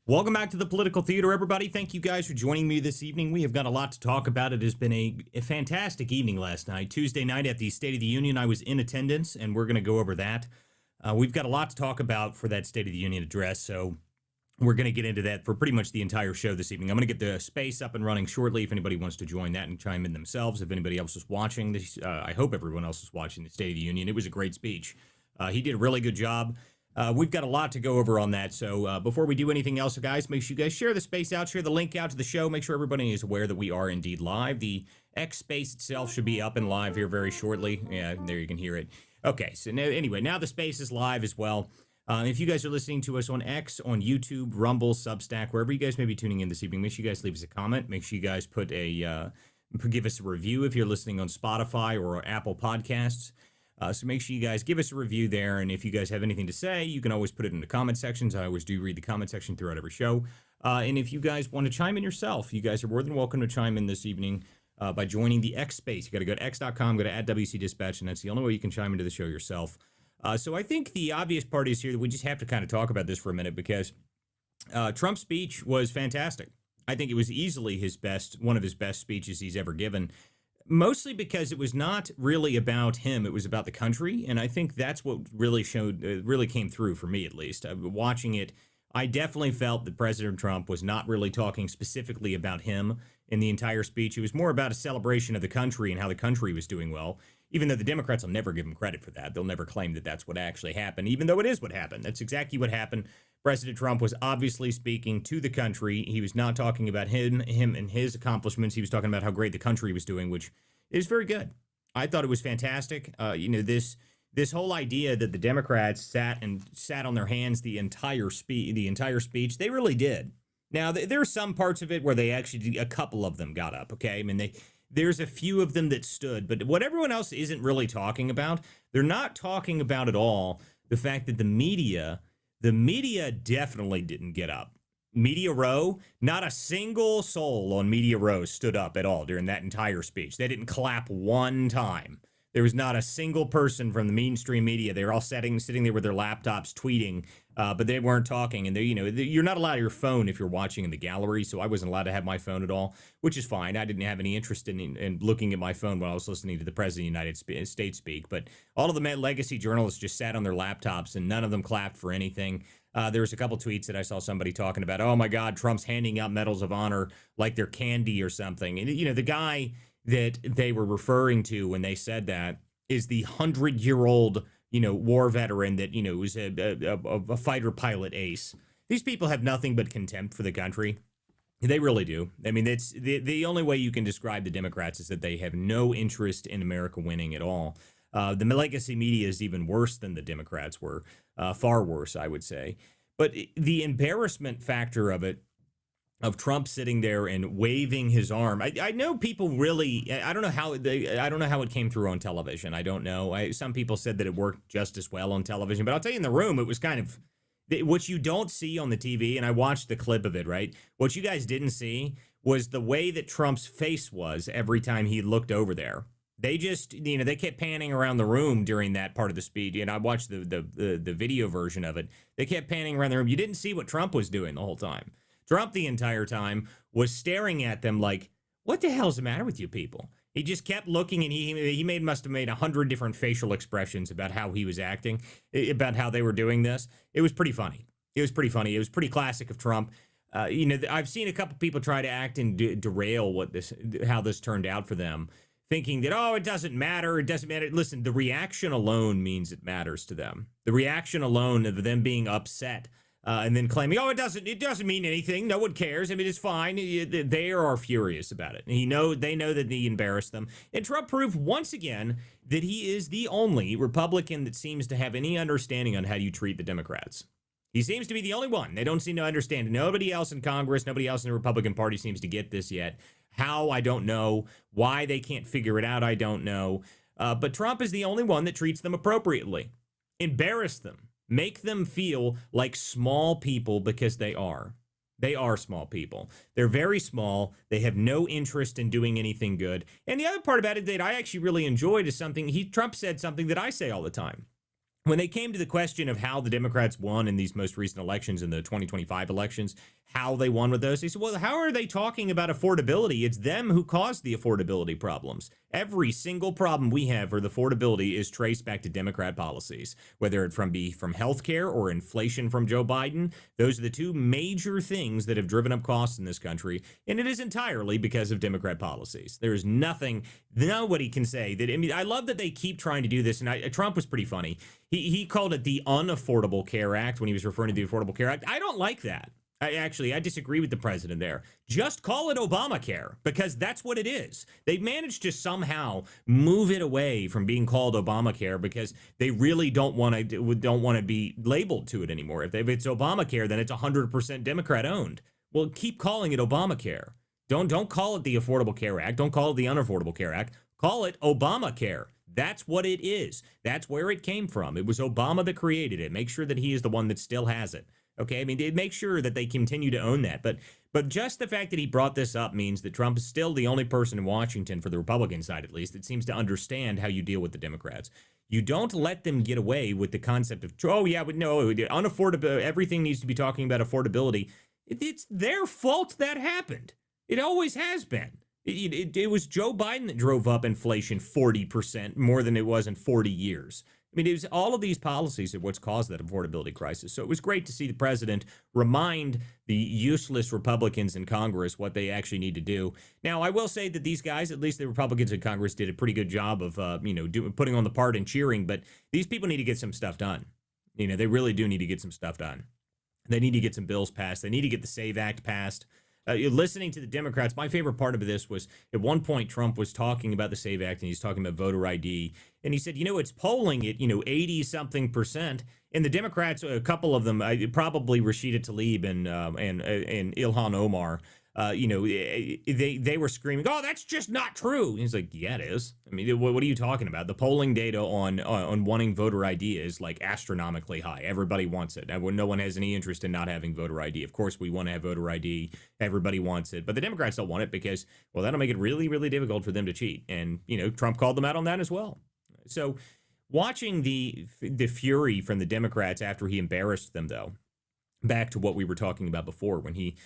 Welcome back to the Political Theater, everybody. Thank you guys for joining me this evening. We have got a lot to talk about. It has been a fantastic evening last night. Tuesday night at the State of the Union, I was in attendance, and we're going to go over that. We've got a lot to talk about for that State of the Union address, so we're going to get into that for pretty much the entire show this evening. I'm going to get the space up and running shortly if anybody wants to join that and chime in themselves. If anybody else is watching this, I hope everyone else is watching the State of the Union. It was a great speech. He did a really good job. We've got a lot to go over on that, so before we do anything else, guys, make sure you guys share the space out, share the link out to the show, make sure everybody is aware that we are indeed live. The X space itself should be up and live here very shortly. Yeah, there you can hear it. Okay, so now the space is live as well. If you guys are listening to us on X, on YouTube, Rumble, Substack, wherever you guys may be tuning in this evening, make sure you guys leave us a comment. Make sure you guys give us a review if you're listening on Spotify or Apple Podcasts. So make sure you guys give us a review there, and if you guys have anything to say, you can always put it in the comment sections. I always do read the comment section throughout every show. And if you guys want to chime in yourself, you guys are more than welcome to chime in this evening by joining the X space. You got to go to x.com, go to @WC Dispatch, and that's the only way you can chime into the show yourself. So I think the obvious part is here that we just have to kind of talk about this for a minute because Trump's speech was fantastic. I think it was easily one of his best speeches he's ever given. Mostly because it was not really about him, it was about the country, and I think that's what really came through for me, at least. Watching it, I definitely felt that President Trump was not really talking specifically about him in the entire speech. It was more about a celebration of the country and how the country was doing well, even though the Democrats will never give him credit for that. They'll never claim that that's what actually happened, even though it is what happened. That's exactly what happened. President Trump was obviously speaking to the country. He was not talking about him and his accomplishments. He was talking about how great the country was doing, which is very good. I thought it was fantastic. This whole idea that the Democrats sat on their hands the entire speech, they really did. Now, there are some parts of it where a couple of them got up, okay? I mean, there's a few of them that stood, but what everyone else isn't really talking about, they're not talking about at all the fact that the media definitely didn't get up. Media Row, not a single soul on Media Row stood up at all during that entire speech. They didn't clap one time. There was not a single person from the mainstream media. They were all sitting there with their laptops tweeting, but they weren't talking. And you're not allowed your phone if you're watching in the gallery, so I wasn't allowed to have my phone at all, which is fine. I didn't have any interest in looking at my phone while I was listening to the President of the United States speak. But all of the legacy journalists just sat on their laptops, and none of them clapped for anything. There was a couple tweets that I saw somebody talking about, oh my God, Trump's handing out medals of honor like they're candy or something. And, the guy that they were referring to when they said that is the 100-year-old, war veteran that, was a fighter pilot ace. These people have nothing but contempt for the country. They really do. I mean, it's the only way you can describe the Democrats is that they have no interest in America winning at all. The legacy media is even worse than the Democrats were, far worse, I would say. But the embarrassment factor of Trump sitting there and waving his arm, I know people really, I don't know how it came through on television. I don't know. Some people said that it worked just as well on television, but I'll tell you, in the room, it was kind of what you don't see on the TV. And I watched the clip of it, right? What you guys didn't see was the way that Trump's face was every time he looked over there. They just, they kept panning around the room during that part of the speech. And I watched the video version of it. They kept panning around the room. You didn't see what Trump was doing the whole time. Trump, the entire time, was staring at them like, what the hell's the matter with you people? He just kept looking, and he must have made 100 different facial expressions about how he was acting, about how they were doing this. It was pretty funny. It was pretty classic of Trump. I've seen a couple people try to act and derail how this turned out for them, thinking that, it doesn't matter. It doesn't matter. Listen, the reaction alone means it matters to them. The reaction alone of them being upset and then claiming, it doesn't mean anything. No one cares. I mean, it's fine. They are furious about it. They know that he embarrassed them. And Trump proved once again that he is the only Republican that seems to have any understanding on how you treat the Democrats. He seems to be the only one. They don't seem to understand. Nobody else in Congress, nobody else in the Republican Party seems to get this yet. How, I don't know. Why they can't figure it out, I don't know. But Trump is the only one that treats them appropriately. Embarrass them. Make them feel like small people, because they are. They are small people. They're very small. They have no interest in doing anything good. And the other part about it that I actually really enjoyed is Trump said something that I say all the time. when they came to the question of how the Democrats won in these most recent elections, in the 2025 elections, how they won with those, they said, well, how are they talking about affordability? It's them who caused the affordability problems. Every single problem we have for the affordability is traced back to Democrat policies, whether it be from healthcare or inflation from Joe Biden. Those are the two major things that have driven up costs in this country, and it is entirely because of Democrat policies. There is nobody can say that. I mean, I love that they keep trying to do this, and Trump was pretty funny. He called it the Unaffordable Care Act when he was referring to the Affordable Care Act. I don't like that. I disagree with the president there. Just call it Obamacare, because that's what it is. They've managed to somehow move it away from being called Obamacare because they really don't want to be labeled to it anymore. If it's Obamacare, then it's 100% Democrat owned. Well, keep calling it Obamacare. Don't call it the Affordable Care Act. Don't call it the Unaffordable Care Act. Call it Obamacare. That's what it is. That's where it came from. It was Obama that created it. Make sure that he is the one that still has it. Okay, I mean, they make sure that they continue to own that. But just the fact that he brought this up means that Trump is still the only person in Washington, for the Republican side at least, that seems to understand how you deal with the Democrats. You don't let them get away with the concept of, oh, yeah, but no, unaffordable, everything needs to be talking about affordability. It's their fault that happened. It always has been. It was Joe Biden that drove up inflation 40% more than it was in 40 years. I mean, it was all of these policies are what's caused that affordability crisis. So it was great to see the president remind the useless Republicans in Congress what they actually need to do. Now, I will say that these guys, at least the Republicans in Congress, did a pretty good job of, putting on the part and cheering. But these people need to get some stuff done. They really do need to get some stuff done. They need to get some bills passed. They need to get the SAVE Act passed. Listening to the Democrats, my favorite part of this was at one point Trump was talking about the SAVE Act and he's talking about voter ID. And he said, it's polling at, 80 something percent. And the Democrats, a couple of them, probably Rashida Tlaib and Ilhan Omar, they were screaming, oh, that's just not true. And he's like, yeah, it is. I mean, what are you talking about? The polling data on wanting voter ID is like astronomically high. Everybody wants it. No one has any interest in not having voter ID. Of course, we want to have voter ID. Everybody wants it. But the Democrats don't want it because, well, that'll make it really, really difficult for them to cheat. And, Trump called them out on that as well. So watching the fury from the Democrats after he embarrassed them, though, back to what we were talking about before, when he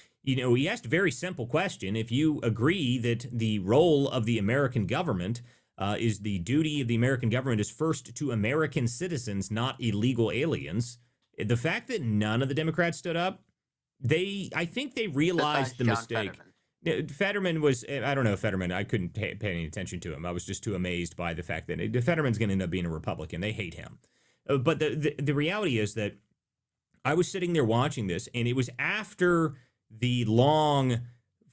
asked a very simple question. If you agree that the role of the American government is the duty of the American government is first to American citizens, not illegal aliens, the fact that none of the Democrats stood up, I think they realized the mistake. Fetterman was, I don't know, Fetterman, I couldn't pay any attention to him. I was just too amazed by the fact that Fetterman's going to end up being a Republican. They hate him. But the reality is that I was sitting there watching this, and it was after the long,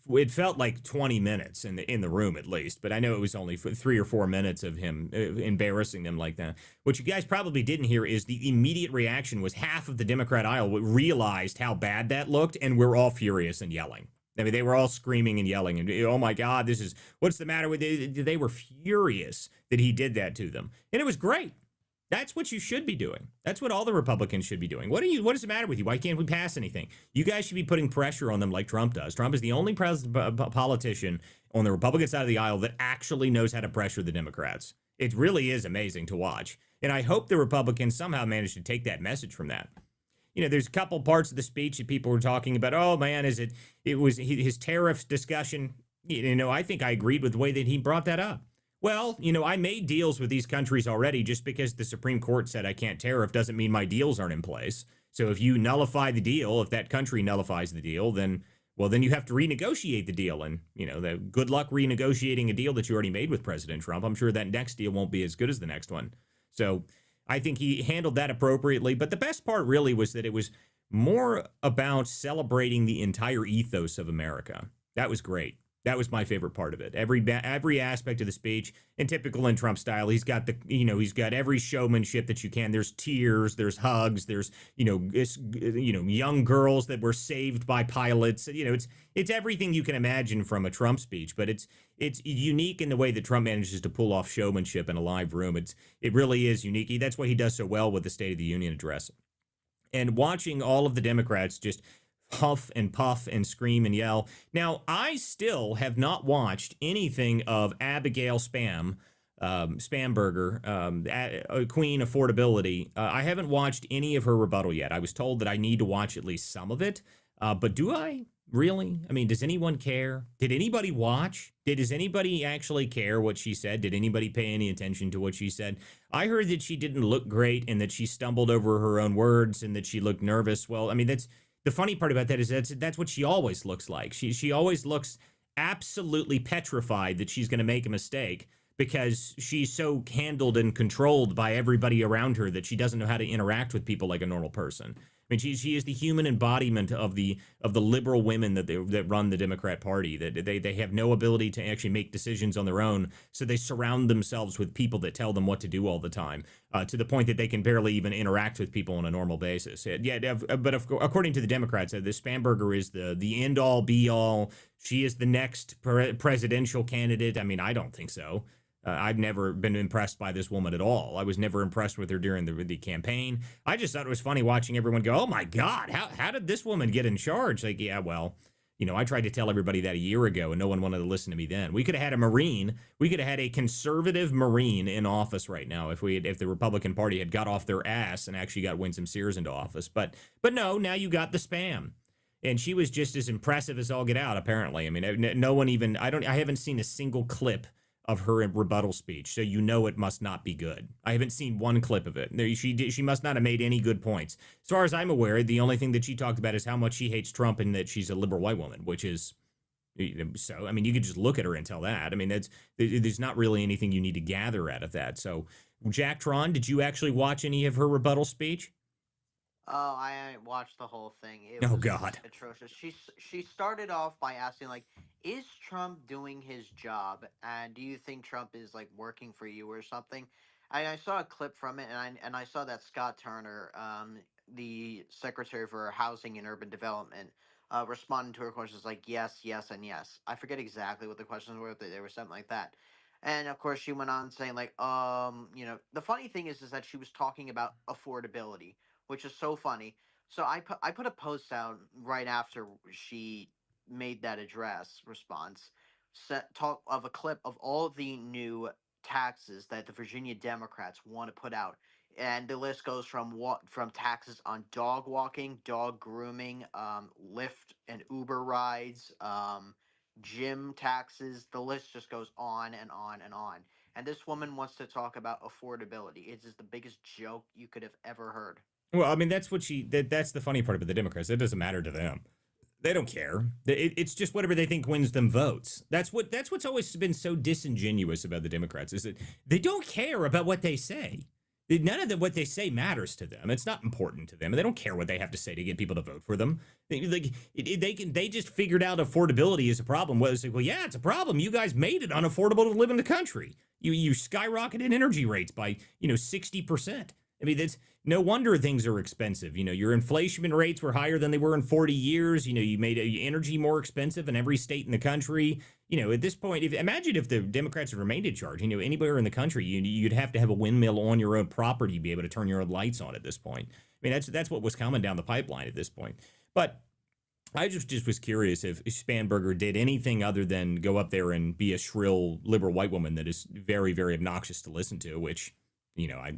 it felt like 20 minutes in the room at least, but I know it was only 3 or 4 minutes of him embarrassing them like that. What you guys probably didn't hear is the immediate reaction was half of the Democrat aisle realized how bad that looked, and we're all furious and yelling. I mean, they were all screaming and yelling, and oh my God, what's the matter with it? They were furious that he did that to them, and it was great. That's what you should be doing. That's what all the Republicans should be doing. What does the matter with you? Why can't we pass anything? You guys should be putting pressure on them like Trump does. Trump is the only politician on the Republican side of the aisle that actually knows how to pressure the Democrats. It really is amazing to watch. And I hope the Republicans somehow manage to take that message from that. There's a couple parts of the speech that people were talking about. Oh man, it was his tariff discussion. I think I agreed with the way that he brought that up. Well, I made deals with these countries already. Just because the Supreme Court said I can't tariff doesn't mean my deals aren't in place. So if you nullify the deal, if that country nullifies the deal, then you have to renegotiate the deal. And, good luck renegotiating a deal that you already made with President Trump. I'm sure that next deal won't be as good as the next one. So I think he handled that appropriately. But the best part really was that it was more about celebrating the entire ethos of America. That was great. That was my favorite part of it. Every aspect of the speech, and typical in Trump style, he's got he's got every showmanship that you can. There's tears, there's hugs, there's young girls that were saved by pilots. It's everything you can imagine from a Trump speech, but it's unique in the way that Trump manages to pull off showmanship in a live room. It really is unique. That's what he does so well with the State of the Union address. And watching all of the Democrats just huff and puff and scream and yell. Now, I still have not watched anything of Abigail Spam Spamberger, Queen Affordability. I haven't watched any of her rebuttal yet. I was told that I need to watch at least some of it. But do I really? I mean, does anyone care? Did anybody watch? Does anybody actually care what she said? Did anybody pay any attention to what she said? I heard that she didn't look great and that she stumbled over her own words and that she looked nervous. Well, I mean, that's the funny part about that is that's what she always looks like. She always looks absolutely petrified that she's going to make a mistake because she's so handled and controlled by everybody around her that she doesn't know how to interact with people like a normal person. I mean, she is the human embodiment of the liberal women that run the Democrat Party. That they have no ability to actually make decisions on their own, so they surround themselves with people that tell them what to do all the time, to the point that they can barely even interact with people on a normal basis. Yeah, but according to the Democrats, this Spamberger is the end all be all. She is the next presidential candidate. I mean, I don't think so. I've never been impressed by this woman at all. I was never impressed with her during the campaign. I just thought it was funny watching everyone go, "Oh my God, how did this woman get in charge?" Like, yeah, well, I tried to tell everybody that a year ago, and no one wanted to listen to me then. We could have had a Marine. We could have had a conservative Marine in office right now if the Republican Party had got off their ass and actually got Winsome Sears into office. But no, now you got the spam. And she was just as impressive as all get out, apparently. I mean, no one even, I haven't seen a single clip of her rebuttal speech, so it must not be good. I haven't seen one clip of it. She must not have made any good points. As far as I'm aware, the only thing that she talked about is how much she hates Trump and that she's a liberal white woman, which is so. I mean, you could just look at her and tell that. I mean, there's not really anything you need to gather out of that. So, Jack Tron, did you actually watch any of her rebuttal speech? Oh, I watched the whole thing. It Oh was God. atrocious. She started off by asking like, "Is Trump doing his job? And do you think Trump is like working for you or something?" I saw a clip from it, and I saw that Scott Turner, the Secretary for Housing and Urban Development, responded to her questions like yes, yes, and yes. I forget exactly what the questions were, but they were something like that. And of course, she went on saying like, the funny thing is that she was talking about affordability, which is so funny. So I put a post out right after she made that address response, talk of a clip of all the new taxes that the Virginia Democrats want to put out, and the list goes from taxes on dog walking, dog grooming, Lyft and Uber rides, gym taxes. The list just goes on and on and on. And this woman wants to talk about affordability. It is the biggest joke you could have ever heard. Well, I mean, that's the funny part about the Democrats. It doesn't matter to them. They don't care. It's just whatever they think wins them votes. That's what's always been so disingenuous about the Democrats is that they don't care about what they say. None of what they say matters to them. It's not important to them. They don't care what they have to say to get people to vote for them. They just figured out affordability is a problem. Well, like, well, yeah, it's a problem. You guys made it unaffordable to live in the country. You skyrocketed energy rates by 60%. I mean, that's no wonder things are expensive. Your inflation rates were higher than they were in 40 years. You made energy more expensive in every state in the country. At this point, imagine if the Democrats had remained in charge. Anywhere in the country, you'd have to have a windmill on your own property to be able to turn your own lights on at this point. I mean, that's what was coming down the pipeline at this point. But I just was curious if Spanberger did anything other than go up there and be a shrill liberal white woman that is very, very obnoxious to listen to, which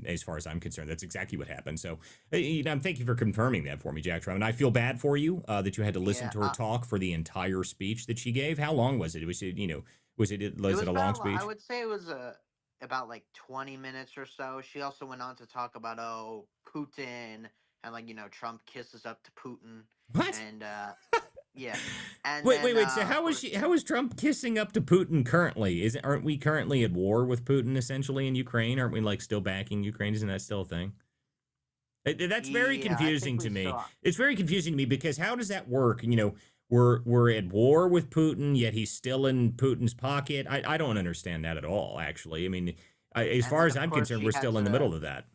as far as I'm concerned, that's exactly what happened. So, thank you for confirming that for me, Jack Trump. And I feel bad for you that you had to listen Yeah, to her talk for the entire speech that she gave. How long was it? it Was it was a long about, I speech? would say it was about like 20 minutes or so. She also went on to talk about Putin, and like Trump kisses up to Putin, What? and yeah, and Wait, wait, then wait. So of how is course. she? How is Trump kissing up to Putin currently? Aren't we currently at war with Putin essentially in Ukraine? Aren't we like still backing Ukraine? Isn't that still a thing? That's very Yeah, I think confusing we to me. saw. It's very confusing to me because how does that work? We're at war with Putin, yet he's still in Putin's pocket. I don't understand that at all. Actually, I mean, as And far then as of I'm course concerned, she we're had still in the to middle of that.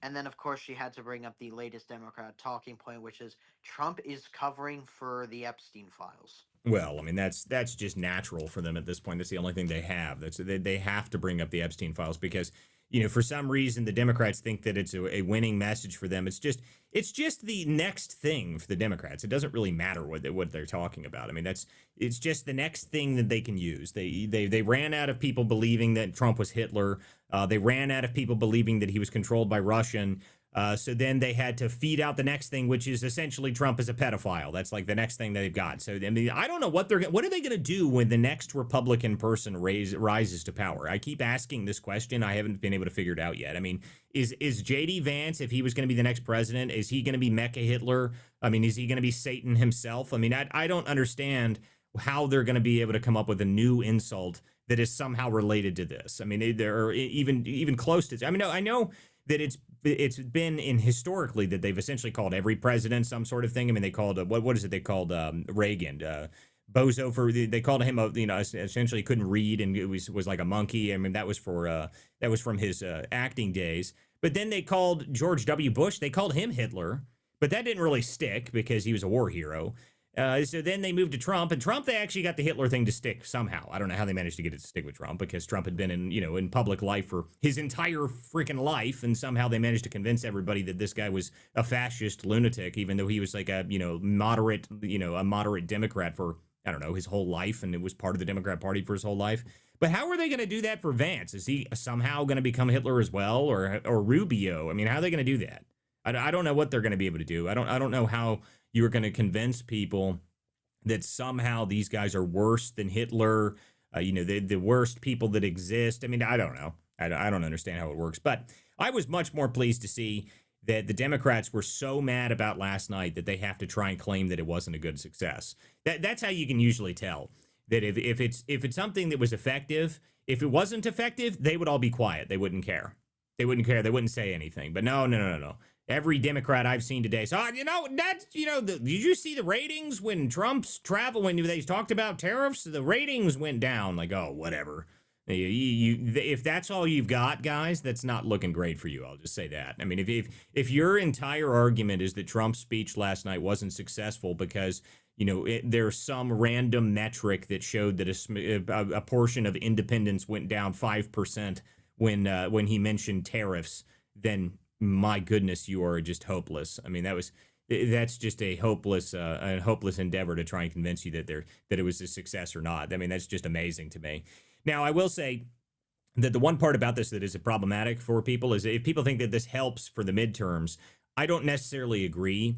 and then of course she had to bring up the latest Democrat talking point, which is Trump is covering for the Epstein files. Well, I mean that's just natural for them at this point. That's the only thing they have. They have to bring up the Epstein files because for some reason the Democrats think that it's a winning message for them. It's just the next thing for the Democrats. It doesn't really matter what they're talking about. I mean, it's just the next thing that they can use. They ran out of people believing that Trump was Hitler. They ran out of people believing that he was controlled by Russian. So then they had to feed out the next thing, which is essentially Trump is a pedophile. That's like the next thing they've got. So I mean, I don't know what are they going to do when the next Republican person rises to power? I keep asking this question. I haven't been able to figure it out yet. I mean, is JD Vance, if he was going to be the next president, is he going to be Mecha Hitler? I mean, is he going to be Satan himself? I mean, I don't understand how they're going to be able to come up with a new insult that is somehow related to this. I mean, they're even close to. I mean, I know that it's been in historically that they've essentially called every president some sort of thing. I mean, they called what is it? They called Reagan bozo for they called him essentially couldn't read and it was like a monkey. I mean, that was from his acting days. But then they called George W. Bush. They called him Hitler, but that didn't really stick because he was a war hero. So then they moved to Trump, and Trump, they actually got the Hitler thing to stick somehow. I don't know how they managed to get it to stick with Trump because Trump had been in public life for his entire freaking life. And somehow they managed to convince everybody that this guy was a fascist lunatic, even though he was like a moderate Democrat for, I don't know, his whole life. And it was part of the Democrat Party for his whole life. But how are they going to do that for Vance? Is he somehow going to become Hitler as well, or Rubio? I mean, how are they going to do that? I don't know what they're going to be able to do. I don't know how you are going to convince people that somehow these guys are worse than Hitler, the worst people that exist. I mean, I don't know. I don't understand how it works. But I was much more pleased to see that the Democrats were so mad about last night that they have to try and claim that it wasn't a good success. That's how you can usually tell that if it's something that was effective. If it wasn't effective, they would all be quiet. They wouldn't care. They wouldn't say anything. But no. Every Democrat I've seen today. So, did you see the ratings when Trump's travel, when they talked about tariffs, the ratings went down. Like, oh, whatever. If that's all you've got, guys, that's not looking great for you. I'll just say that. I mean, if your entire argument is that Trump's speech last night wasn't successful because, there's some random metric that showed that a portion of independents went down 5% when he mentioned tariffs, then my goodness, you are just hopeless. I mean, that's just a hopeless endeavor to try and convince you that it was a success or not. I mean, that's just amazing to me. Now, I will say that the one part about this that is problematic for people is if people think that this helps for the midterms, I don't necessarily agree.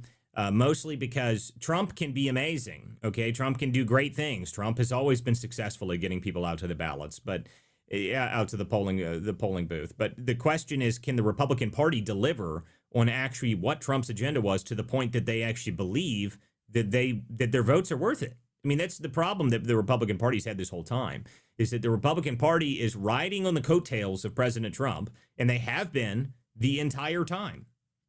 Mostly because Trump can be amazing. Okay, Trump can do great things. Trump has always been successful at getting people out to the ballots, but out to the polling booth. But the question is, can the Republican Party deliver on actually what Trump's agenda was to the point that they actually believe that their votes are worth it? I mean, that's the problem that the Republican Party's had this whole time, is that the Republican Party is riding on the coattails of President Trump, and they have been the entire time.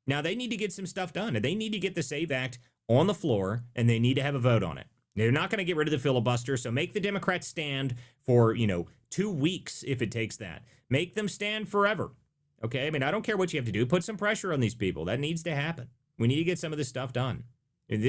Now, they need to get some stuff done, and they need to get the SAVE Act on the floor, and they need to have a vote on it. They're not going to get rid of the filibuster, so make the Democrats stand for, 2 weeks if it takes that. Make them stand forever. Okay? I mean, I don't care what you have to do. Put some pressure on these people. That needs to happen. We need to get some of this stuff done. And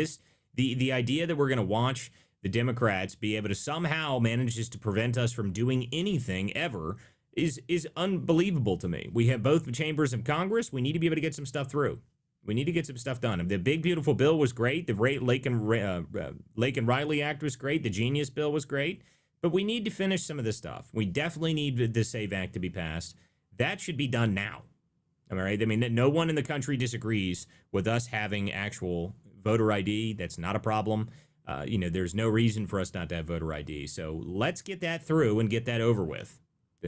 the idea that we're going to watch the Democrats be able to somehow manage to prevent us from doing anything ever is unbelievable to me. We have both chambers of Congress. We need to be able to get some stuff through. We need to get some stuff done. The Big Beautiful Bill was great. The Lake and Riley Act was great. The Genius Bill was great. But we need to finish some of this stuff. We definitely need the SAVE Act to be passed. That should be done now. All right? I mean, no one in the country disagrees with us having actual voter ID. That's not a problem. There's no reason for us not to have voter ID. So let's get that through and get that over with.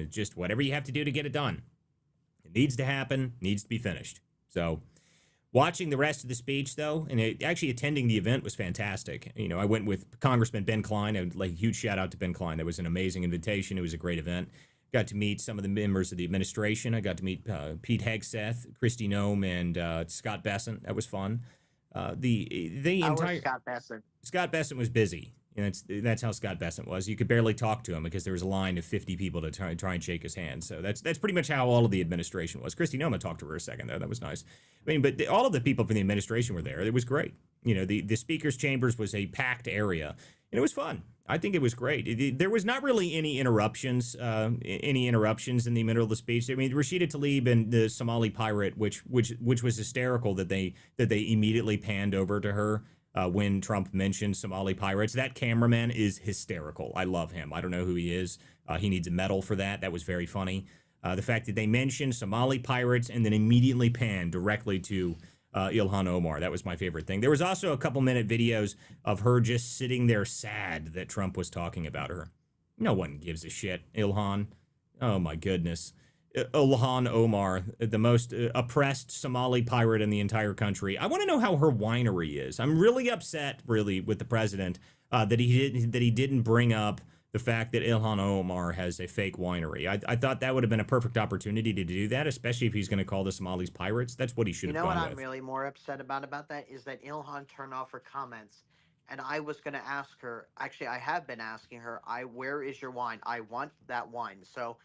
Just whatever you have to do to get it done. It needs to happen, needs to be finished. So watching the rest of the speech, though, and actually attending the event was fantastic. I went with Congressman Ben Cline. I would like a huge shout out to Ben Cline. That was an amazing invitation. It was a great event. Got to meet some of the members of the administration. I got to meet Pete Hegseth, Kristi Noem, and Scott Bessent. That was fun. The entire Scott Bessent was busy. And that's how Scott Bessent was. You could barely talk to him because there was a line of 50 people to try and shake his hand. So that's pretty much how all of the administration was. Kristi Noem talked to her a second, though. That was nice. I mean, but all of the people from the administration were there. It was great. The speaker's chambers was a packed area, and it was fun. I think it was great. There was not really any interruptions, in the middle of the speech. I mean, Rashida Tlaib and the Somali pirate, which was hysterical that they immediately panned over to her when Trump mentioned Somali pirates. That cameraman is hysterical. I love him. I don't know who he is. He needs a medal for that. That was very funny. The fact that they mentioned Somali pirates and then immediately panned directly to Ilhan Omar. That was my favorite thing. There was also a couple minute videos of her just sitting there sad that Trump was talking about her. No one gives a shit, Ilhan. Oh my goodness. Ilhan Omar, the most oppressed Somali pirate in the entire country. I want to know how her winery is. I'm really upset, really, with the president that he didn't bring up the fact that Ilhan Omar has a fake winery. I thought that would have been a perfect opportunity to do that, especially if he's going to call the Somalis pirates. That's what he should You have know what gone I'm with. really more upset about that is that Ilhan turned off her comments, and I was gonna ask her. Actually, I have been asking her. Where is your wine? I want that wine. So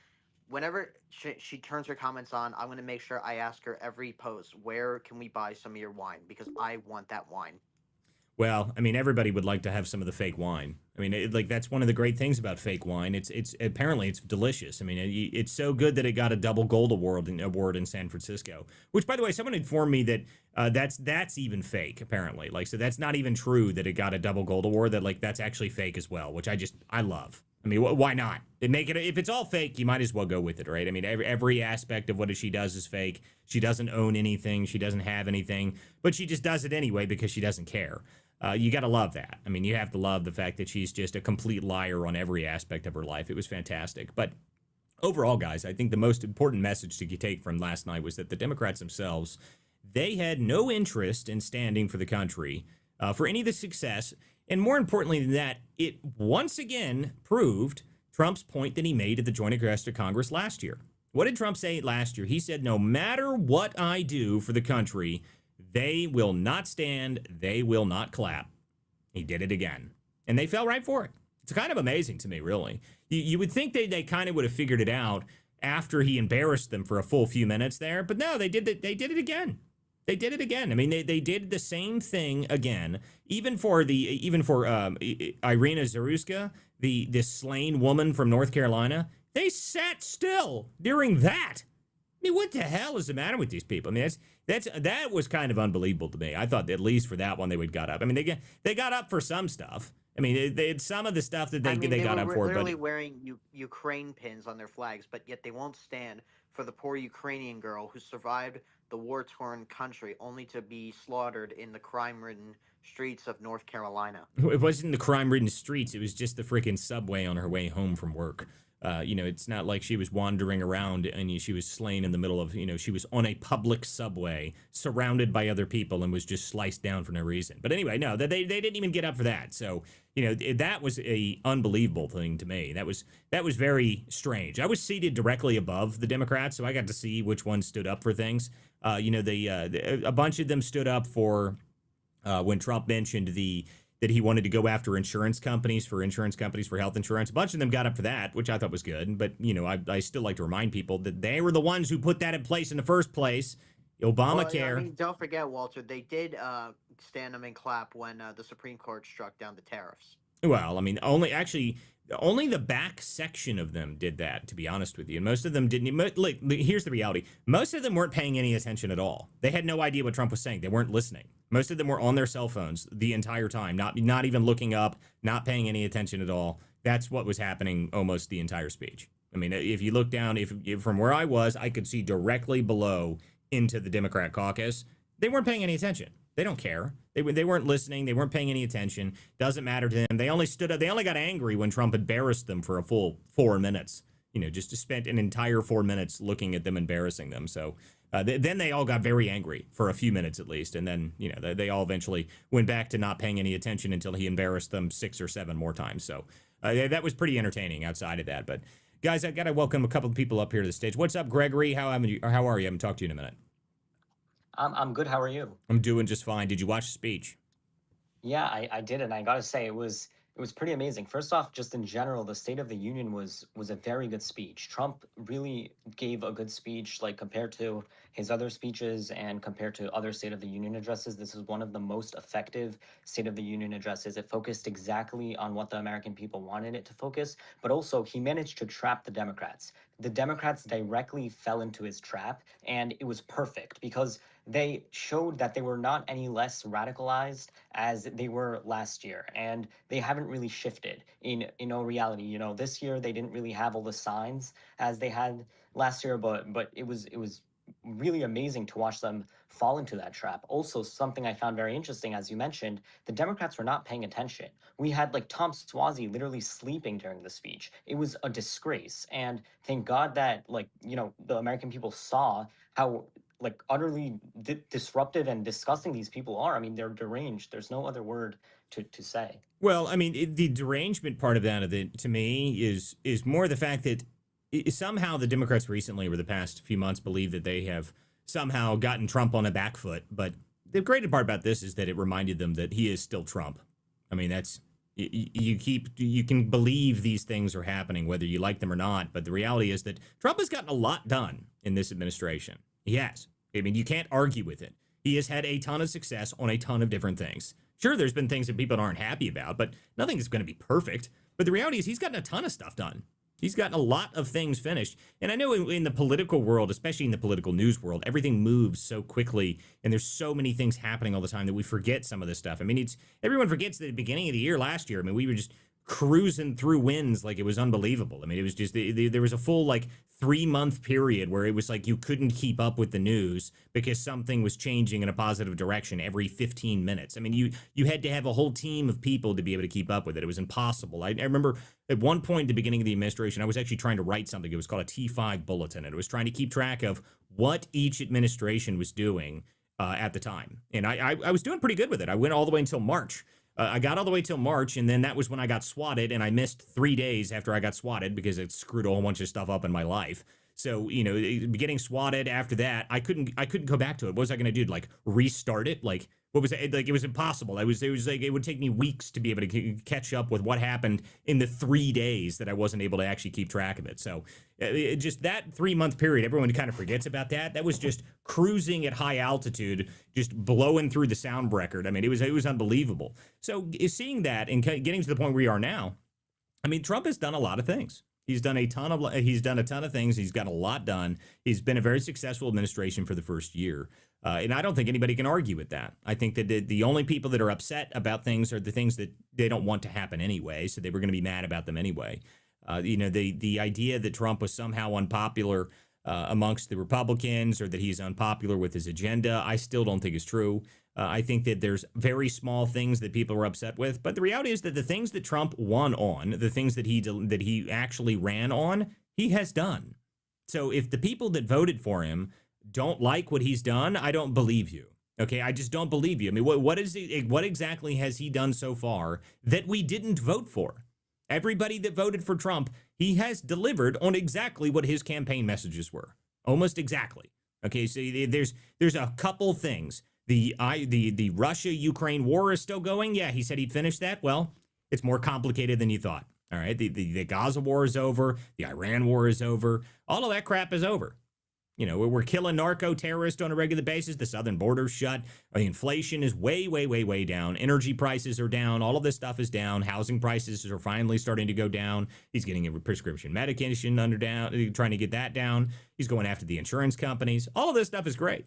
whenever she turns her comments on, I'm gonna make sure I ask her every post, where can we buy some of your wine? Because I want that wine. Well, I mean, everybody would like to have some of the fake wine. I mean, like that's one of the great things about fake wine. It's apparently it's delicious. I mean, it's so good that it got a double gold award in San Francisco. Which, by the way, someone informed me that that's even fake. Apparently, like so that's not even true that it got a double gold award. That like that's actually fake as well, which I love. I mean, why not? They make it if it's all fake, you might as well go with it, right? I mean, every aspect of what she does is fake. She doesn't own anything. She doesn't have anything, but she just does it anyway because she doesn't care. You got to love that. I mean, you have to love the fact that she's just a complete liar on every aspect of her life. It was fantastic. But overall, guys, I think the most important message to take from last night was that the Democrats themselves, they had no interest in standing for the country for any of the success. And more importantly than that, it once again proved Trump's point that he made at the Joint Address to Congress last year. What did Trump say last year? He said, no matter what I do for the country, they will not stand. They will not clap. He did it again. And they fell right for it. It's kind of amazing to me, really. You would think they kind of would have figured it out after he embarrassed them for a full few minutes there. But no, they did it again. They did it again. I mean, they did the same thing again. Even for Irina Zaruska, the slain woman from North Carolina, they sat still during that. I mean, what the hell is the matter with these people? I mean, that was kind of unbelievable to me. I thought that at least for that one they would got up. I mean, they got up for some stuff. I mean, they had some of the stuff that they got up for. Literally wearing Ukraine pins on their flags, but yet they won't stand for the poor Ukrainian girl who survived the war-torn country only to be slaughtered in the crime-ridden streets of North Carolina. It wasn't the crime-ridden streets. It was just the freaking subway on her way home from work. It's not like she was wandering around and she was slain in the middle of, she was on a public subway surrounded by other people and was just sliced down for no reason. But anyway, no, they didn't even get up for that. So, that was a unbelievable thing to me. That was very strange. I was seated directly above the Democrats, so I got to see which ones stood up for things. A bunch of them stood up for when Trump mentioned that he wanted to go after insurance companies for health insurance. A bunch of them got up for that, which I thought was good. But, I still like to remind people that they were the ones who put that in place in the first place. Obamacare. Well, I mean, don't forget, Walter, they did stand them and clap when the Supreme Court struck down the tariffs. Well, I mean, only the back section of them did that, to be honest with you. And most of them didn't. Like, here's the reality. Most of them weren't paying any attention at all. They had no idea what Trump was saying. They weren't listening. Most of them were on their cell phones the entire time, not even looking up, not paying any attention at all. That's what was happening almost the entire speech. I mean, if you look down, if from where I was, I could see directly below into the Democrat caucus. They weren't paying any attention. They don't care. They weren't listening. They weren't paying any attention. Doesn't matter to them. They only stood up. They only got angry when Trump embarrassed them for a full 4 minutes. Just to spend an entire 4 minutes looking at them, embarrassing them. So then they all got very angry for a few minutes at least. And then, they all eventually went back to not paying any attention until he embarrassed them 6 or 7 more times. So that was pretty entertaining outside of that. But guys, I got to welcome a couple of people up here to the stage. What's up, Gregory? How are you? I haven't talked to you in a minute. I'm good. How are you? I'm doing just fine. Did you watch the speech? Yeah, I did, and I got to say it was It was pretty amazing. First off, just in general, the State of the Union was a very good speech. Trump really gave a good speech, like compared to his other speeches and compared to other State of the Union addresses. This is one of the most effective State of the Union addresses. It focused exactly on what the American people wanted it to focus, but also he managed to trap the Democrats. The Democrats directly fell into his trap, and it was perfect because they showed that they were not any less radicalized as they were last year, and they haven't really shifted in all reality. This year they didn't really have all the signs as they had last year, but it was really amazing to watch them fall into that trap. Also, something I found very interesting, as you mentioned, the Democrats were not paying attention. We had like Tom Swazi literally sleeping during the speech. It was a disgrace, and thank God that the American people saw how like utterly disruptive and disgusting these people are. I mean, they're deranged. There's no other word to say. Well, I mean, the derangement part of that, to me, is more the fact that somehow the Democrats recently, over the past few months, believe that they have somehow gotten Trump on a back foot. But the great part about this is that it reminded them that he is still Trump. I mean, you can believe these things are happening, whether you like them or not. But the reality is that Trump has gotten a lot done in this administration. He has. I mean, you can't argue with it. He has had a ton of success on a ton of different things. Sure, there's been things that people aren't happy about, but nothing is going to be perfect. But the reality is he's gotten a ton of stuff done. He's gotten a lot of things finished. And I know in the political world, especially in the political news world, everything moves so quickly and there's so many things happening all the time that we forget some of this stuff. I mean, everyone forgets that at the beginning of the year last year, I mean, we were just cruising through wins like it was unbelievable. I mean, it was just there was a full 3-month period where it was like you couldn't keep up with the news because something was changing in a positive direction every 15 minutes. I mean, you had to have a whole team of people to be able to keep up with it. It was impossible. I remember at one point at the beginning of the administration, I was actually trying to write something. It was called a T5 bulletin, and it was trying to keep track of what each administration was doing at the time. And I was doing pretty good with it. I went all the way until March. I got all the way till March, and then that was when I got swatted, and I missed 3 days after I got swatted because it screwed a whole bunch of stuff up in my life. So, getting swatted after that, I couldn't go back to it. What was I going to do? Restart it? What was it? It was impossible. It was it would take me weeks to be able to catch up with what happened in the 3 days that I wasn't able to actually keep track of it. So just that 3-month period, everyone kind of forgets about that. That was just cruising at high altitude, just blowing through the sound record. I mean, it was unbelievable. So seeing that and getting to the point where we are now, I mean, Trump has done a lot of things. He's done a ton of things. He's got a lot done. He's been a very successful administration for the first year. And I don't think anybody can argue with that. I think that the only people that are upset about things are the things that they don't want to happen anyway. So they were going to be mad about them anyway. The idea that Trump was somehow unpopular amongst the Republicans or that he's unpopular with his agenda, I still don't think is true. I think that there's very small things that people are upset with. But the reality is that the things that Trump won on, the things that he actually ran on, he has done. So if the people that voted for him don't like what he's done, I don't believe you. Okay, I just don't believe you. I mean, what exactly has he done so far that we didn't vote for? Everybody that voted for Trump, he has delivered on exactly what his campaign messages were. Almost exactly. Okay, so there's a couple things. The Russia-Ukraine war is still going. Yeah, he said he'd finish that. Well, it's more complicated than you thought. All right, the Gaza war is over. The Iran war is over. All of that crap is over. We're killing narco terrorists on a regular basis. The southern border's shut. Inflation is way, way, way, way down. Energy prices are down. All of this stuff is down. Housing prices are finally starting to go down. He's getting a prescription medication trying to get that down. He's going after the insurance companies. All of this stuff is great.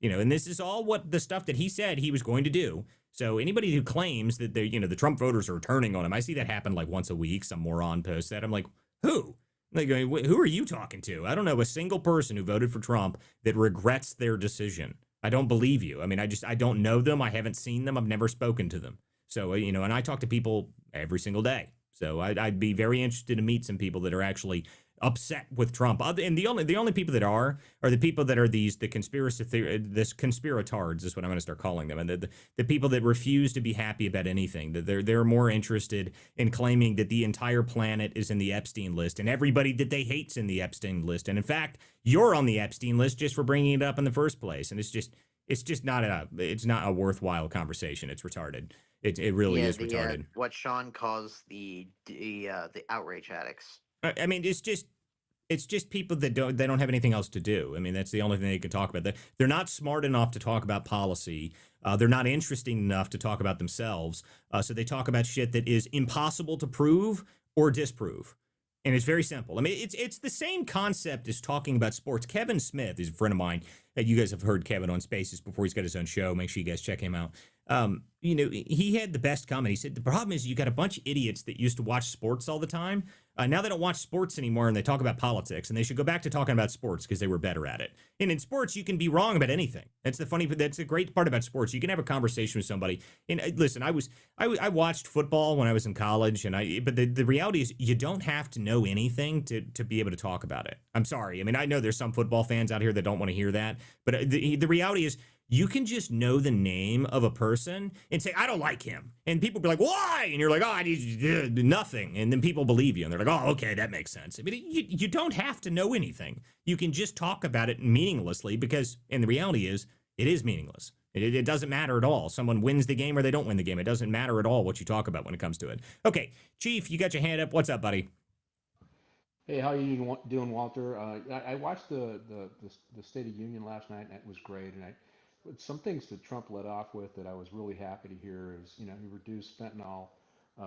And this is all what the stuff that he said he was going to do. So anybody who claims that the Trump voters are turning on him, I see that happen once a week. Some moron posts that. I'm like, who? Who are you talking to? I don't know a single person who voted for Trump that regrets their decision. I don't believe you. I mean, I don't know them. I haven't seen them. I've never spoken to them. So, and I talk to people every single day. So I'd be very interested to meet some people that are actually upset with Trump. And the only people that are the people that are the conspiratards is what I'm going to start calling them. And the people that refuse to be happy about anything, that they're more interested in claiming that the entire planet is in the Epstein list and everybody that they hate's in the Epstein list. And in fact, you're on the Epstein list just for bringing it up in the first place. And it's just not a worthwhile conversation. It's retarded. It really Yeah, is the retarded. what Sean calls the outrage addicts. I mean, it's just people that don't have anything else to do. I mean, that's the only thing they can talk about. They're not smart enough to talk about policy. They're not interesting enough to talk about themselves. So they talk about shit that is impossible to prove or disprove. And it's very simple. I mean, it's the same concept as talking about sports. Kevin Smith is a friend of mine. You guys have heard Kevin on Spaces before. He's got his own show. Make sure you guys check him out. He had the best comment. He said, the problem is you got a bunch of idiots that used to watch sports all the time. Now they don't watch sports anymore and they talk about politics, and they should go back to talking about sports because they were better at it. And in sports, you can be wrong about anything. That's the great part about sports. You can have a conversation with somebody. And listen, I watched football when I was in college, but the reality is you don't have to know anything to be able to talk about it. I'm sorry. I mean, I know there's some football fans out here that don't want to hear that, but the reality is you can just know the name of a person and say, I don't like him. And people be like, why? And you're like, oh, I need nothing. And then people believe you. And they're like, oh, okay, that makes sense. I mean, you don't have to know anything. You can just talk about it meaninglessly because, and the reality is, it is meaningless. It doesn't matter at all. Someone wins the game or they don't win the game. It doesn't matter at all what you talk about when it comes to it. Okay, Chief, you got your hand up. What's up, buddy? Hey, how you doing, Walter? I watched the State of Union last night, and it was great. And some things that Trump led off with that I was really happy to hear is, he reduced fentanyl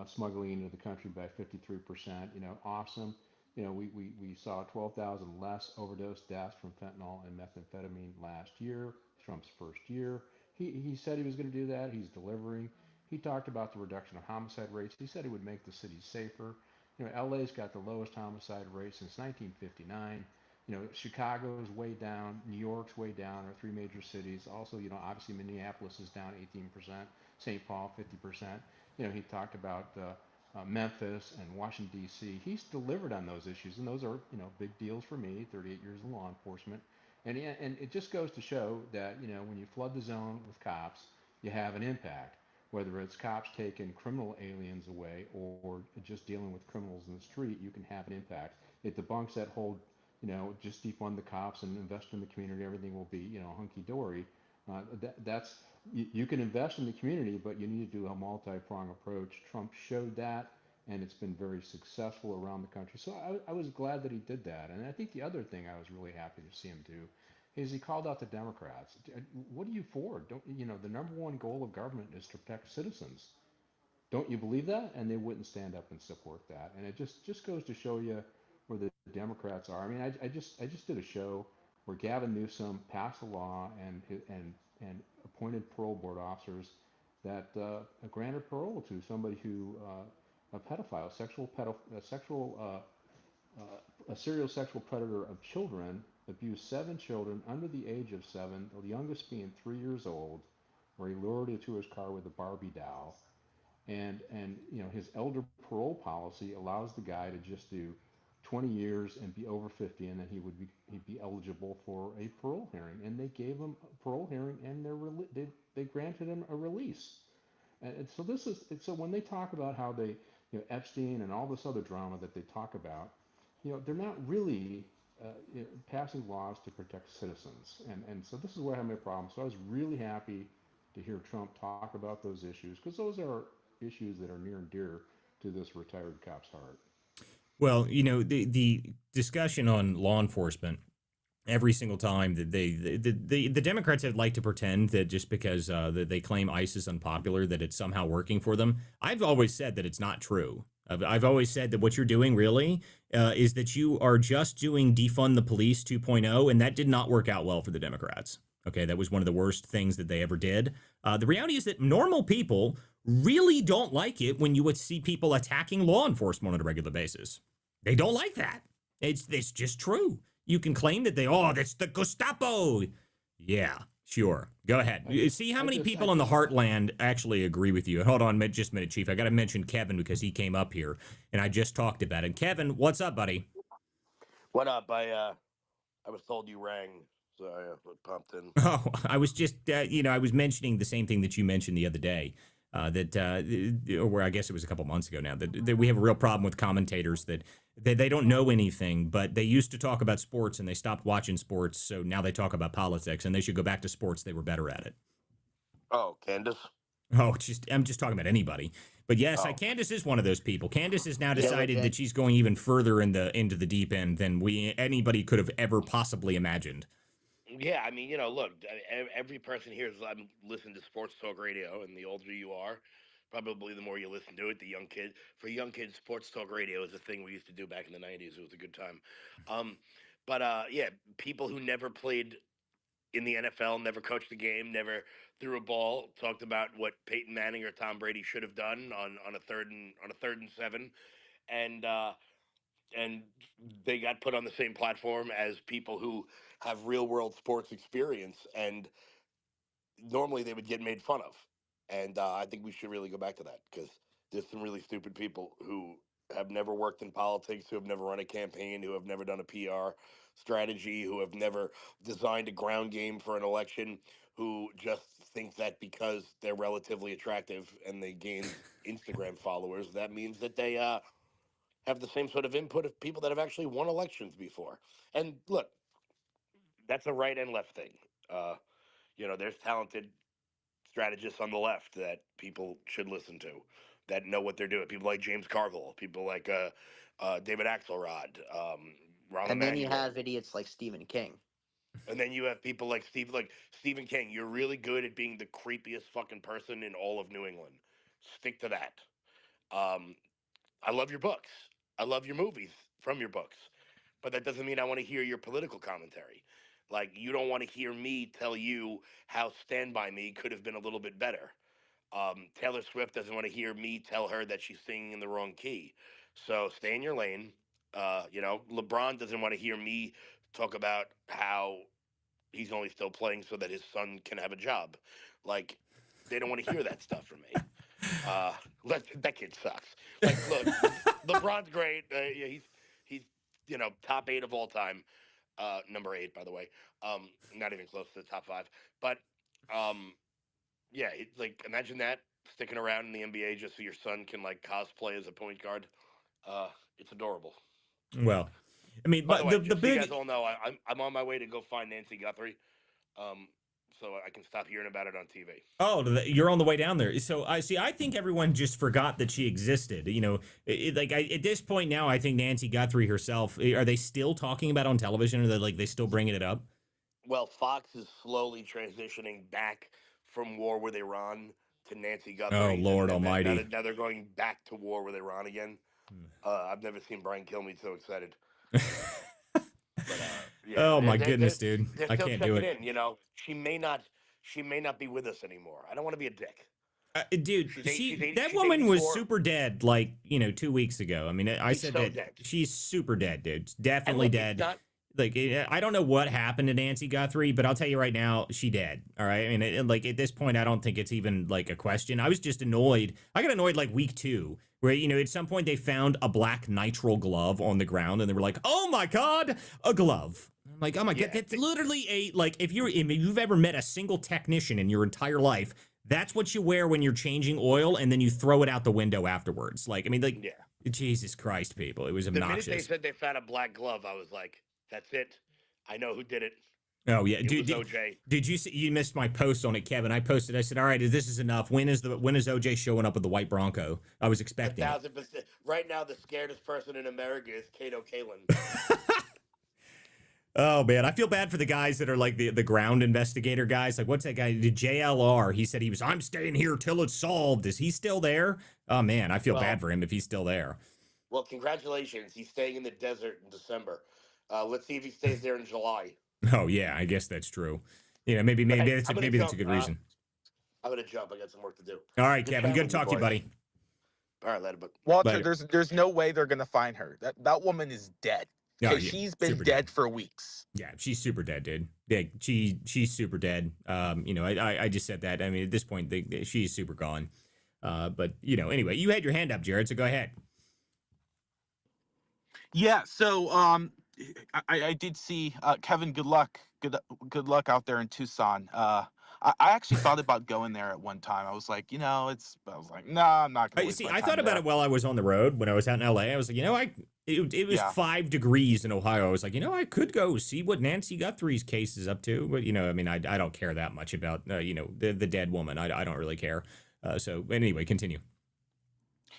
smuggling into the country by 53%. Awesome. We saw 12,000 less overdose deaths from fentanyl and methamphetamine last year, Trump's first year. He said he was going to do that. He's delivering. He talked about the reduction of homicide rates. He said he would make the city safer. LA's got the lowest homicide rate since 1959. Chicago's way down, New York's way down, our three major cities. Also, obviously Minneapolis is down 18%, St. Paul 50%. He talked about Memphis and Washington D.C. He's delivered on those issues, and those are big deals for me. 38 years in law enforcement, and it just goes to show that when you flood the zone with cops, you have an impact. Whether it's cops taking criminal aliens away or just dealing with criminals in the street, you can have an impact. It debunks that whole, just defund the cops and invest in the community, everything will be, hunky-dory. That's you can invest in the community, but you need to do a multi-prong approach. Trump showed that, and it's been very successful around the country. So I was glad that he did that. And I think the other thing I was really happy to see him do is he called out the Democrats. What are you for? Don't the number one goal of government is to protect citizens. Don't you believe that? And they wouldn't stand up and support that. And it just goes to show you where the Democrats are. I mean, I just did a show where Gavin Newsom passed a law and appointed parole board officers that granted parole to somebody who a pedophile, a serial sexual predator of children, abused 7 children under the age of 7, the youngest being 3 years old, where he lured her to his car with a Barbie doll. And his elder parole policy allows the guy to just do 20 years and be over 50, and then he'd be eligible for a parole hearing. And they gave him a parole hearing, and they granted him a release. And so so when they talk about how they, Epstein and all this other drama that they talk about, they're not really passing laws to protect citizens. And so this is where I have my problem. So I was really happy to hear Trump talk about those issues, because those are issues that are near and dear to this retired cop's heart. Well, the discussion on law enforcement, every single time that the Democrats have liked to pretend that just because that they claim ICE is unpopular, that it's somehow working for them. I've always said that it's not true. I've always said that what you're doing really is that you are just doing defund the police 2.0, and that did not work out well for the Democrats. Okay, that was one of the worst things that they ever did. The reality is that normal people really don't like it when you would see people attacking law enforcement on a regular basis. They don't like that. It's just true. You can claim that that's the Gestapo. Yeah, sure. Go ahead. See how many people in the heartland actually agree with you. Hold on just a minute, Chief. I got to mention Kevin because he came up here and I just talked about it. Kevin, what's up, buddy? What up? I was told you rang, so I pumped in. Oh, I was just, I was mentioning the same thing that you mentioned the other day. Or I guess it was a couple months ago now, that we have a real problem with commentators that They don't know anything, but they used to talk about sports and they stopped watching sports. So now they talk about politics and they should go back to sports. They were better at it. Oh, Candace. Oh, I'm just talking about anybody. But yes, Oh. Candace is one of those people. Candace has now Yeah, decided legit. that she's going even further into the deep end than anybody could have ever possibly imagined. Yeah, I mean, look, every person here is listening to sports talk radio, and the older you are, probably the more you listen to it. For young kids, sports talk radio is a thing we used to do back in the '90s. It was a good time. But yeah, people who never played in the NFL, never coached a game, never threw a ball, talked about what Peyton Manning or Tom Brady should have done on a third and seven, and and they got put on the same platform as people who have real world sports experience, and normally they would get made fun of. And I think we should really go back to that, because there's some really stupid people who have never worked in politics, who have never run a campaign, who have never done a PR strategy, who have never designed a ground game for an election, who just think that because they're relatively attractive and they gain Instagram followers, that means that they have the same sort of input of people that have actually won elections before. And look, that's a right and left thing. Uh, there's talented strategists on the left that people should listen to, that know what they're doing. People like James Carville, people like David Axelrod, Rahm And then you Emanuel. have idiots like Stephen King. And then you have people like Stephen King. You're really good at being the creepiest fucking person in all of New England. Stick to that. Um, I love your books. I love your movies from your books. But that doesn't mean I want to hear your political commentary. Like, you don't want to hear me tell you how Stand By Me could have been a little bit better. Taylor Swift doesn't want to hear me tell her that she's singing in the wrong key. So stay in your lane. LeBron doesn't want to hear me talk about how he's only still playing so that his son can have a job. Like, they don't want to hear that stuff from me. Uh, that kid sucks. Like, look, LeBron's great. Yeah, he's top 8 of all time. Number 8, by the way. Not even close to the top 5. But yeah, it's like, imagine that, sticking around in the NBA just so your son can like cosplay as a point guard. It's adorable. Well, I mean, By the but way, the just so you big guys all know, I'm on my way to go find Nancy Guthrie, so I can stop hearing about it on TV. Oh, you're on the way down there. So I see. I think everyone just forgot that she existed. At this point now, I think Nancy Guthrie herself. Are they still talking about it on television? Or they still bringing it up? Well, Fox is slowly transitioning back from war with Iran to Nancy Oh Guthrie, Lord and Almighty! now they're going back to war with Iran again. I've never seen Brian Kilmeade so excited. But yeah, Oh my goodness, dude! they're I still can't do checking it. in. She may not be with us anymore. I don't want to be a dick. Dude, that She's woman was 84. super dead 2 weeks ago. I mean, I She's said so that dead. she's super dead, dude. And Definitely look, it's dead. not. Like, I don't know what happened to Nancy Guthrie, but I'll tell you right now, she dead. All right. I mean, at this point, I don't think it's even like a question. I was just annoyed. I got annoyed like week 2, where, at some point they found a black nitrile glove on the ground and they were like, oh my God, a glove. I'm like, oh my God, that's literally if you've ever met a single technician in your entire life, that's what you wear when you're changing oil and then you throw it out the window afterwards. Yeah. Jesus Christ, people. It was obnoxious. The minute they said they found a black glove, I was like, that's it. I know who did it. Oh yeah, It dude. was OJ. Did you see? You missed my post on it, Kevin. I posted. I said, "All right, this is enough. When is OJ showing up with the white Bronco?" I was expecting it. 1,000%. Right now, the scaredest person in America is Kato Kalin. Oh man, I feel bad for the guys that are like the ground investigator guys. Like, what's that guy? The JLR. He said I'm staying here till it's solved. Is he still there? Oh man, I feel bad for him if he's still there. Well, congratulations. He's staying in the desert in December. Let's see if he stays there in July. Oh yeah, I guess that's true. Maybe that's a good reason. I'm gonna jump. I got some work to do. All right, Kevin. Good to talk to you, buddy. All right, later. Walter, Later. there's no way they're gonna find her. That woman is dead. Oh, yeah, she's been super dead dead for weeks. Yeah, she's super dead, dude. Yeah, she's super dead. I just said that. I mean, at this point, she's super gone. But anyway, you had your hand up, Jared. So go ahead. Yeah, so I did see Kevin. Good luck out there in Tucson. I actually thought about going there at one time. I was like, I was like, nah, I'm not gonna waste See, my I time thought about there. it while I was on the road when I was out in LA. I was like, it was Yeah. 5 degrees in Ohio. I was like, I could go see what Nancy Guthrie's case is up to. But, I mean, I don't care that much about, the dead woman. I don't really care. So anyway, continue.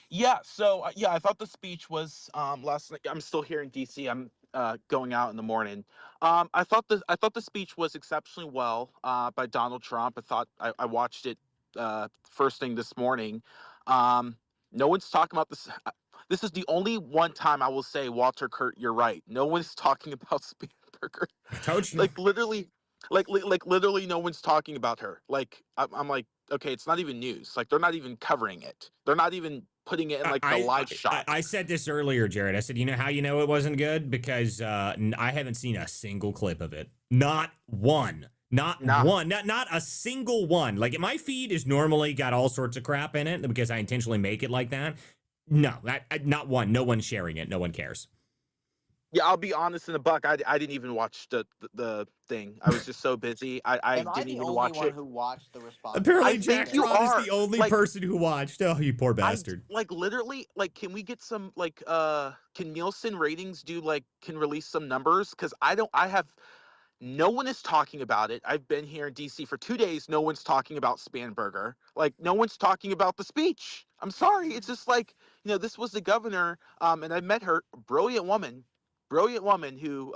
Yeah, so I thought the speech was last night. I'm still here in DC. I'm going out in the morning. I thought the speech was exceptionally well by Donald Trump. I watched it first thing this morning. Um, no one's talking about this. This is the only one time I will say, Walter Kurt, you're right. No one's talking about Spanberger. I told you. Like literally, like literally, no one's talking about her. Like I'm like, okay, it's not even news. Like they're not even covering it. They're not even putting it in like the live shot. I said this earlier, Jared. I said, you know how you know it wasn't good? Because I haven't seen a single clip of it. Not one. Not Nah. one. Not a single one. Like my feed is normally got all sorts of crap in it because I intentionally make it like that. No, not one. No one's sharing it. No one cares. Yeah, I'll be honest in the buck. I didn't even watch the thing. I was just so busy. I Am I didn't the even only watch one it. who watched the response? Apparently, I Jack think you Trot is are. the only Like person who watched. Oh, you poor bastard. like literally like can we get some like can Nielsen ratings do like can release some numbers? Because I have no one is talking about it. I've been here in DC for 2 days. No one's talking about Spanberger. Like no one's talking about the speech. I'm sorry. It's just like, this was the governor, and I met her, brilliant woman who,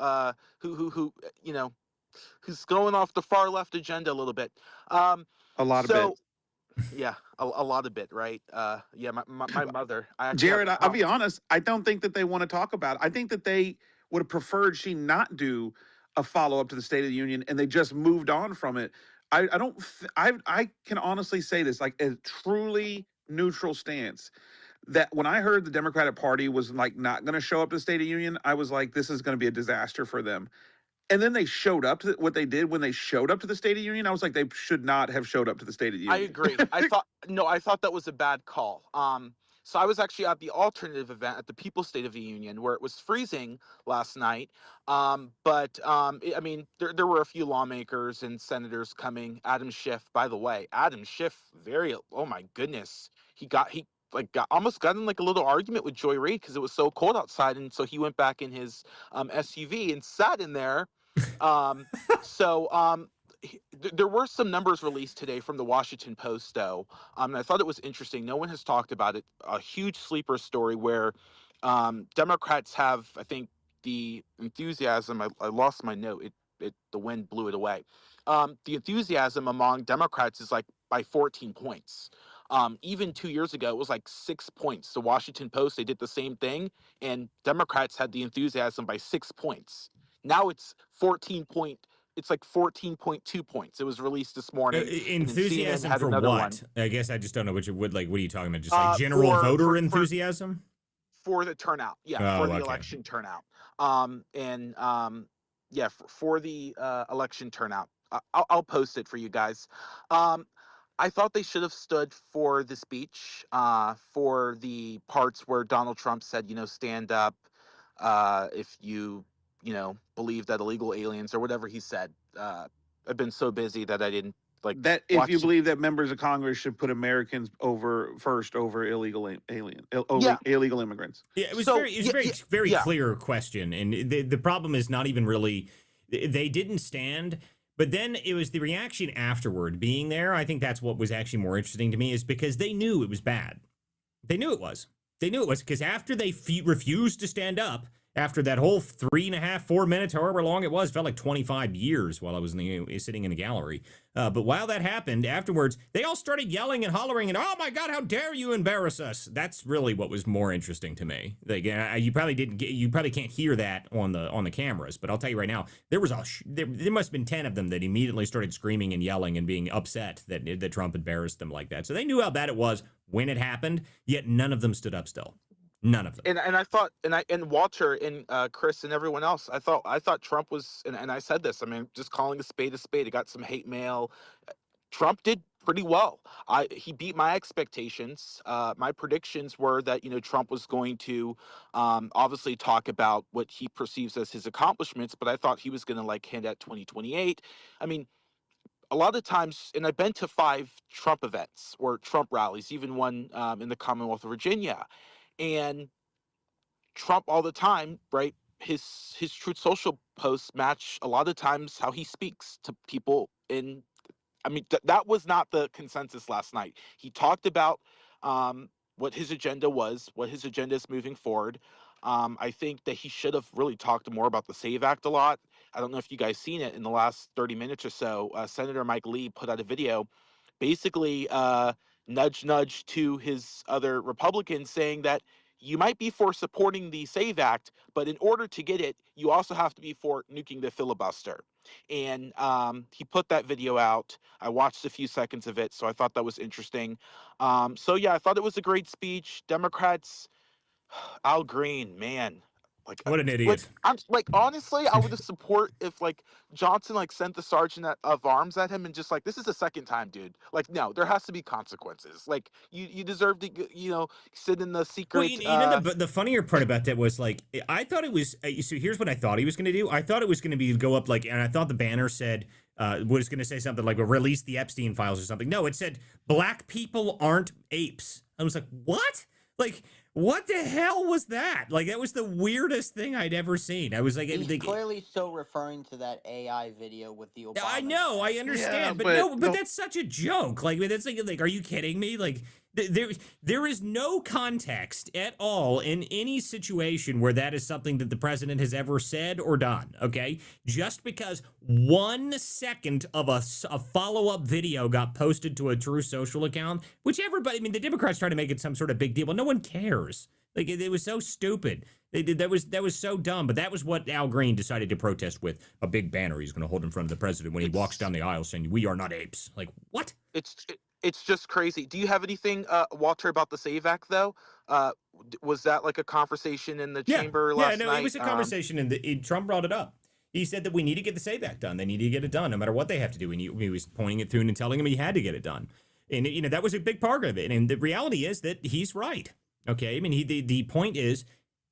who's going off the far left agenda a little bit. A lot of bit. So yeah, a lot of bit, right? Yeah, my mother. I actually have Jared, a I'll be house. honest. I don't think that they want to talk about it. I think that they would have preferred she not do a follow up to the State of the Union, and they just moved on from it. I don't. I can honestly say this, like a truly neutral stance. That when I heard the Democratic Party was like not going to show up to the State of the Union, I was like, this is going to be a disaster for them. And then they showed up to what they did when they showed up to the State of the Union. I was like, they should not have showed up to the State of the I Union. agree. I thought that was a bad call. So I was actually at the alternative event at the People's State of the Union where it was freezing last night. I mean, there were a few lawmakers and senators coming. Adam Schiff, by the way, Adam Schiff, oh my goodness, he like almost got in like a little argument with Joy Reid because it was so cold outside, and so he went back in his SUV and sat in there. Um, so there were some numbers released today from the Washington Post, though. And I thought it was interesting. No one has talked about it. A huge sleeper story where Democrats have, I think, the enthusiasm. I lost my note. The wind blew it away. The enthusiasm among Democrats is like by 14 points. Even 2 years ago, it was like 6 points. The Washington Post, they did the same thing, and Democrats had the enthusiasm by 6 points. Now it's like 14.2 points. It was released this morning, and then CNN Enthusiasm had for another one. what? I guess I just don't know what like. What are you talking about? Just like general voter enthusiasm for the turnout. Yeah, Oh, for the okay. election turnout. Yeah, for the election turnout. I'll post it for you guys. I thought they should have stood for the speech, for the parts where Donald Trump said, stand up if you, believe that illegal aliens or whatever he said. I've been so busy that I didn't like That if watch. you believe that members of Congress should put Americans first over illegal immigrants. Yeah, it was So very yeah. clear question, and the problem is not even really they didn't stand, but then it was the reaction afterward being there. I think that's what was actually more interesting to me is because they knew it was bad. They knew it was. They knew it was because after they refused to stand up, after that whole 3.5, 4 minutes, however long it was, felt like 25 years while I was sitting in the gallery. But while that happened, afterwards, they all started yelling and hollering and, oh my God, how dare you embarrass us? That's really what was more interesting to me. Like, you probably can't hear that on the cameras, but I'll tell you right now, there must have been 10 of them that immediately started screaming and yelling and being upset that Trump embarrassed them like that. So they knew how bad it was when it happened, yet none of them stood up still. None of them. And I thought, and Walter and Chris and everyone else, I thought Trump was, and I said this. I mean, just calling a spade a spade. It got some hate mail. Trump did pretty well. He beat my expectations. My predictions were that Trump was going to obviously talk about what he perceives as his accomplishments, but I thought he was going to like hint at 2028. I mean, a lot of times, and I've been to 5 Trump events or Trump rallies, even one in the Commonwealth of Virginia, and Trump all the time, right? His Truth Social posts match a lot of times how he speaks to people in. I mean, that was not the consensus last night. He talked about what his agenda was, what his agenda is moving forward. I think that he should have really talked more about the SAVE Act a lot. I don't know if you guys seen it in the last 30 minutes or so. Senator Mike Lee put out a video, basically nudge nudge to his other Republicans, saying that you might be for supporting the SAVE Act, but in order to get it, you also have to be for nuking the filibuster. And he put that video out. I watched a few seconds of it, so I thought that was interesting. So yeah, I thought it was a great speech. Democrats, Al Green, man, like, What an like idiot. I'm like honestly, I would have support if like Johnson like sent the sergeant of arms at him and just like, this is the second time, dude. Like, no, there has to be consequences. Like, you deserve to sit in the Well, secret. the funnier part about that was like I thought it was. So here's what I thought he was going to do. I thought it was going to be go up like, and I thought the banner said was going to say something like, "Release the Epstein files" or something. No, it said black people aren't apes. I was like, what? Like, what the hell was that? Like, that was the weirdest thing I'd ever seen. I was like, He's clearly still referring to that AI video with the Obama. I know, I exec. understand, Yeah, but but no, but the that's such a joke. Like, that's like, are you kidding me? Like, there is no context at all in any situation where that is something that the president has ever said or done. Okay, just because 1 second of a follow-up video got posted to a True Social account, which everybody, I mean, the Democrats try to make it some sort of big deal, but no one cares. Like, it was so stupid. That was so dumb. But that was what Al Green decided to protest with a big banner he's going to hold in front of the president when he walks down the aisle saying, "We are not apes." Like, what? It's just crazy. Do you have anything, Walter, about the SAVE Act though? Was that like a conversation in the Yeah, chamber yeah. last No, it night? was a conversation, and Trump brought it up. He said that we need to get the SAVE Act done. They need to get it done, no matter what they have to do. And he was pointing it through and telling him he had to get it done. And that was a big part of it. And the reality is that he's right. Okay, I mean, the point is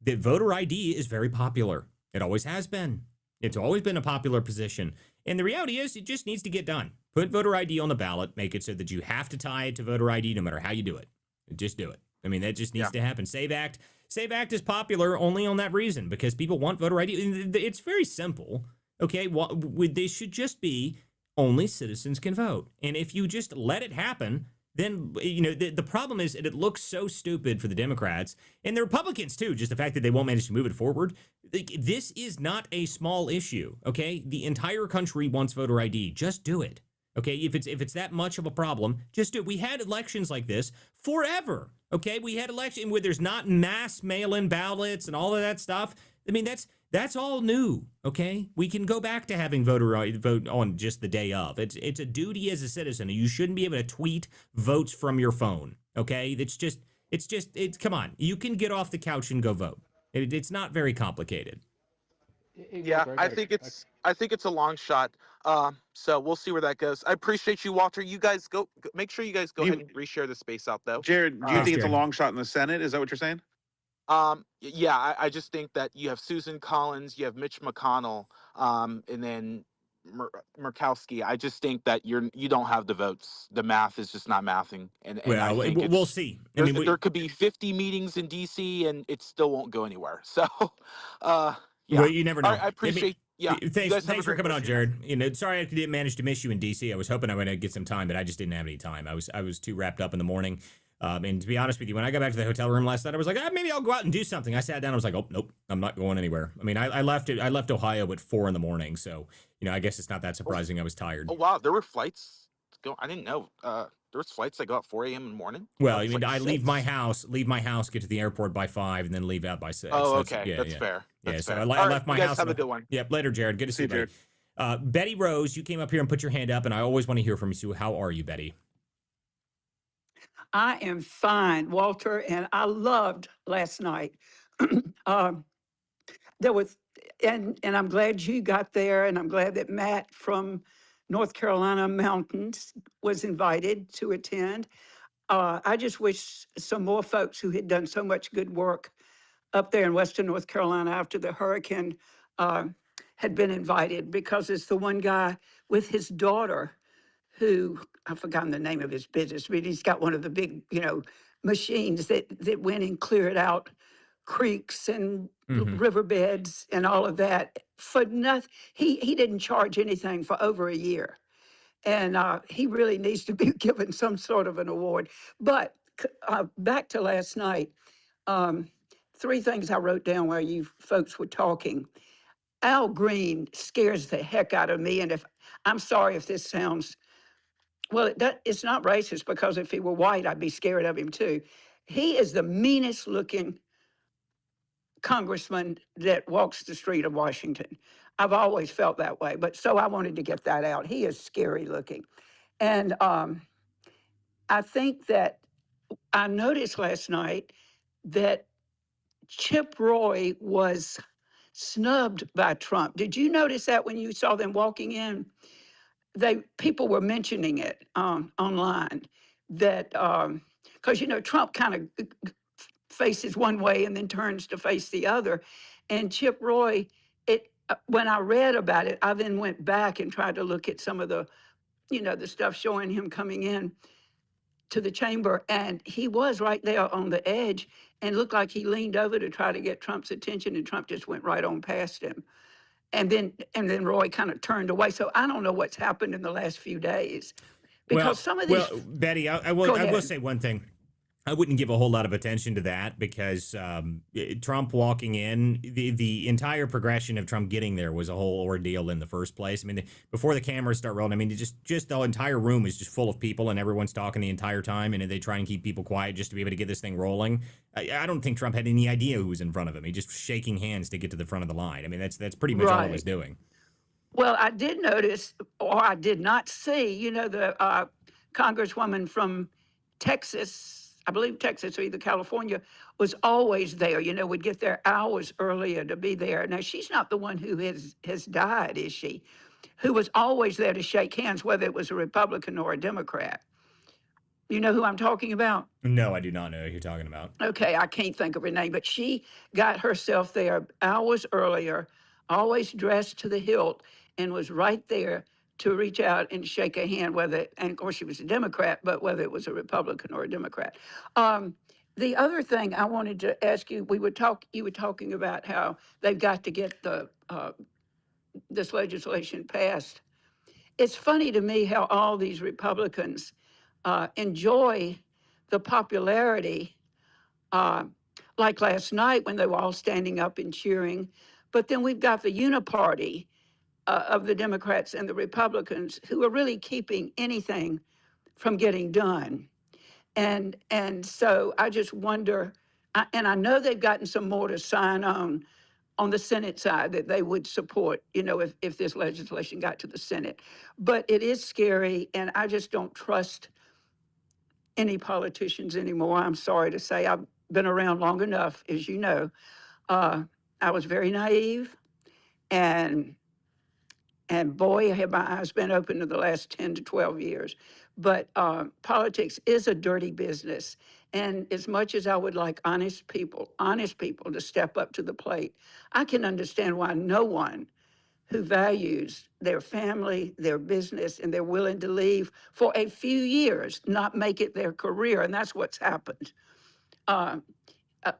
that voter ID is very popular. It always has been. It's always been a popular position. And the reality is, it just needs to get done. Put voter ID on the ballot. Make it so that you have to tie it to voter ID no matter how you do it. Just do it. I mean, that just needs to happen. SAVE Act is popular only on that reason, because people want voter ID. It's very simple. Okay, they should just be only citizens can vote. And if you just let it happen, then the problem is that it looks so stupid for the Democrats and the Republicans too. Just the fact that they won't manage to move it forward. This is not a small issue. Okay, the entire country wants voter ID. Just do it. Okay, if it's that much of a problem, just do it. We had elections like this forever. Okay, we had election where there's not mass mail-in ballots and all of that stuff. I mean, that's all new. Okay, we can go back to having vote on just the day of. It's a duty as a citizen. You shouldn't be able to tweet votes from your phone. Okay, it's come on. You can get off the couch and go vote. It's not very complicated. Hey, Yeah, Walter, I think it's a long shot. So we'll see where that goes. I appreciate you, Walter. You guys make sure you guys go ahead and reshare the space out though. Jared, do you Uh, think it's a Jared. long shot in the Senate? Is that what you're saying? yeah, I just think that you have Susan Collins, you have Mitch McConnell, and then Murkowski. I just think that you don't have the votes. The math is just not mathing, and I Well, think we'll see. I there's, mean, there could be 50 meetings in DC, and it still won't go anywhere. So, yeah. you never All know. right, I appreciate. Yeah, you Thanks, guys have a for great coming rest on, of your night. Jared. Sorry I didn't manage to miss you in DC. I was hoping I would get some time, but I just didn't have any time. I was too wrapped up in the morning. And to be honest with you, when I got back to the hotel room last night, I was like, maybe I'll go out and do something. I sat down. I was like, oh nope, I'm not going anywhere. I mean, I left Ohio at 4 a.m. So I guess it's not that surprising. I was tired. Oh wow, there were flights. I didn't know. There was flights that go at 4 a.m. in the morning. Well, It's like I leave my 6. house, get to the airport by 5, and then leave out by 6. Oh, That's, okay, that's fair. That's so fair. I All left right, my you guys house. have a good one. Yep. Later, Jared. Good to see you, Jared. buddy. Betty Rose, you came up here and put your hand up, and I always want to hear from you. So how are you, Betty? I am fine, Walter, and I loved last night. um, there was, and I'm glad you got there, and I'm glad that Matt from North Carolina Mountains was invited to attend. I just wish some more folks who had done so much good work up there in Western North Carolina after the hurricane uh, had been invited, because it's the one guy with his daughter who, I've forgotten the name of his business, but he's got one of the big, machines that went and cleared out creeks and Hmm. riverbeds and all of that for nothing. He didn't charge anything for over a year. And he really needs to be given some sort of an award. But back to last night, um, three things I wrote down while you folks were talking. Al Green scares the heck out of me. And if I'm sorry if this sounds, well, it's not racist, because if he were white, I'd be scared of him too. He is the meanest looking congressman that walks the street of Washington. I've always felt that way, but so I wanted to get that out. He is scary looking. And I think that I noticed last night that Chip Roy was snubbed by Trump. Did you notice that when you saw them walking in? People were mentioning it online, that because Trump kind of faces one way and then turns to face the other, and Chip Roy. When I read about it, I then went back and tried to look at some of the stuff showing him coming in to the chamber, and he was right there on the edge and looked like he leaned over to try to get Trump's attention, and Trump just went right on past him. And then Roy kind of turned away. So I don't know what's happened in the last few days, because some of these. Betty, I Go will ahead. say one thing. I wouldn't give a whole lot of attention to that, because Trump walking in, the entire progression of Trump getting there was a whole ordeal in the first place. I mean, before the cameras start rolling, I mean, just the entire room is just full of people and everyone's talking the entire time, and they try and keep people quiet just to be able to get this thing rolling. I don't think Trump had any idea who was in front of him. He just shaking hands to get to the front of the line. I mean, that's pretty much all he was Right. doing. Well, I did notice, or I did not see, the Congresswoman from Texas, I believe Texas or either California, was always there, would get there hours earlier to be there. Now, she's not the one who has died, is she? Who was always there to shake hands, whether it was a Republican or a Democrat. You know who I'm talking about? No, I do not know who you're talking about. Okay, I can't think of her name, but she got herself there hours earlier, always dressed to the hilt, and was right there to reach out and shake a hand, and of course she was a Democrat, but whether it was a Republican or a Democrat. The other thing I wanted to ask you, you were talking about how they've got to get this legislation passed. It's funny to me how all these Republicans enjoy the popularity, uh, like last night when they were all standing up and cheering. But then we've got the uniparty of the Democrats and the Republicans who are really keeping anything from getting done. And so I just wonder, and I know they've gotten some more to sign on the Senate side that they would support, if this legislation got to the Senate. But it is scary, and I just don't trust any politicians anymore. I'm sorry to say, I've been around long enough, as you know. I was very naive, and boy, have my eyes been open in the last 10 to 12 years. But politics is a dirty business. And as much as I would like honest people to step up to the plate, I can understand why no one who values their family, their business, and they're willing to leave for a few years, not make it their career. And that's what's happened. Uh, uh,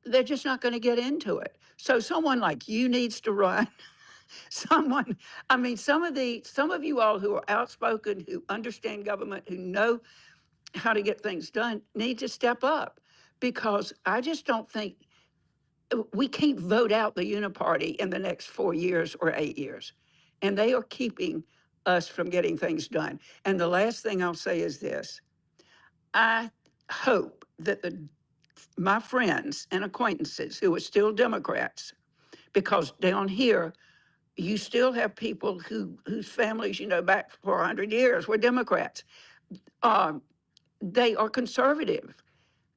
they're just not going to get into it. So someone like you needs to run. Someone, I mean, some of you all who are outspoken, who understand government, who know how to get things done, need to step up, because I just don't think we can't vote out the uniparty in the next 4 years or 8 years. And they are keeping us from getting things done. And the last thing I'll say is this. I hope that my friends and acquaintances who are still Democrats, because down here, you still have people whose families, back for 100 years were Democrats. Um, they are conservative,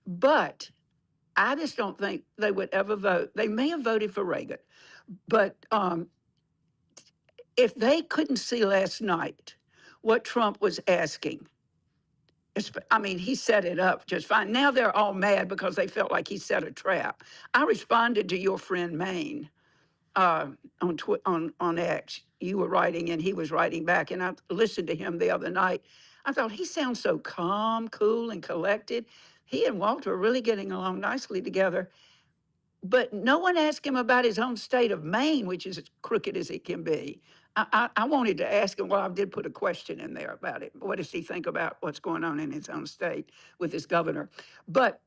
but I just don't think they would ever vote. They may have voted for Reagan, but if they couldn't see last night what Trump was asking, I mean, he set it up just fine. Now they're all mad because they felt like he set a trap. I responded to your friend Maine on X. You were writing and he was writing back, and I listened to him the other night. I thought he sounds so calm, cool, and collected. He and Walter are really getting along nicely together. But no one asked him about his home state of Maine, which is as crooked as it can be. I wanted to ask him, well, I did put a question in there about it. What does he think about what's going on in his own state with his governor? But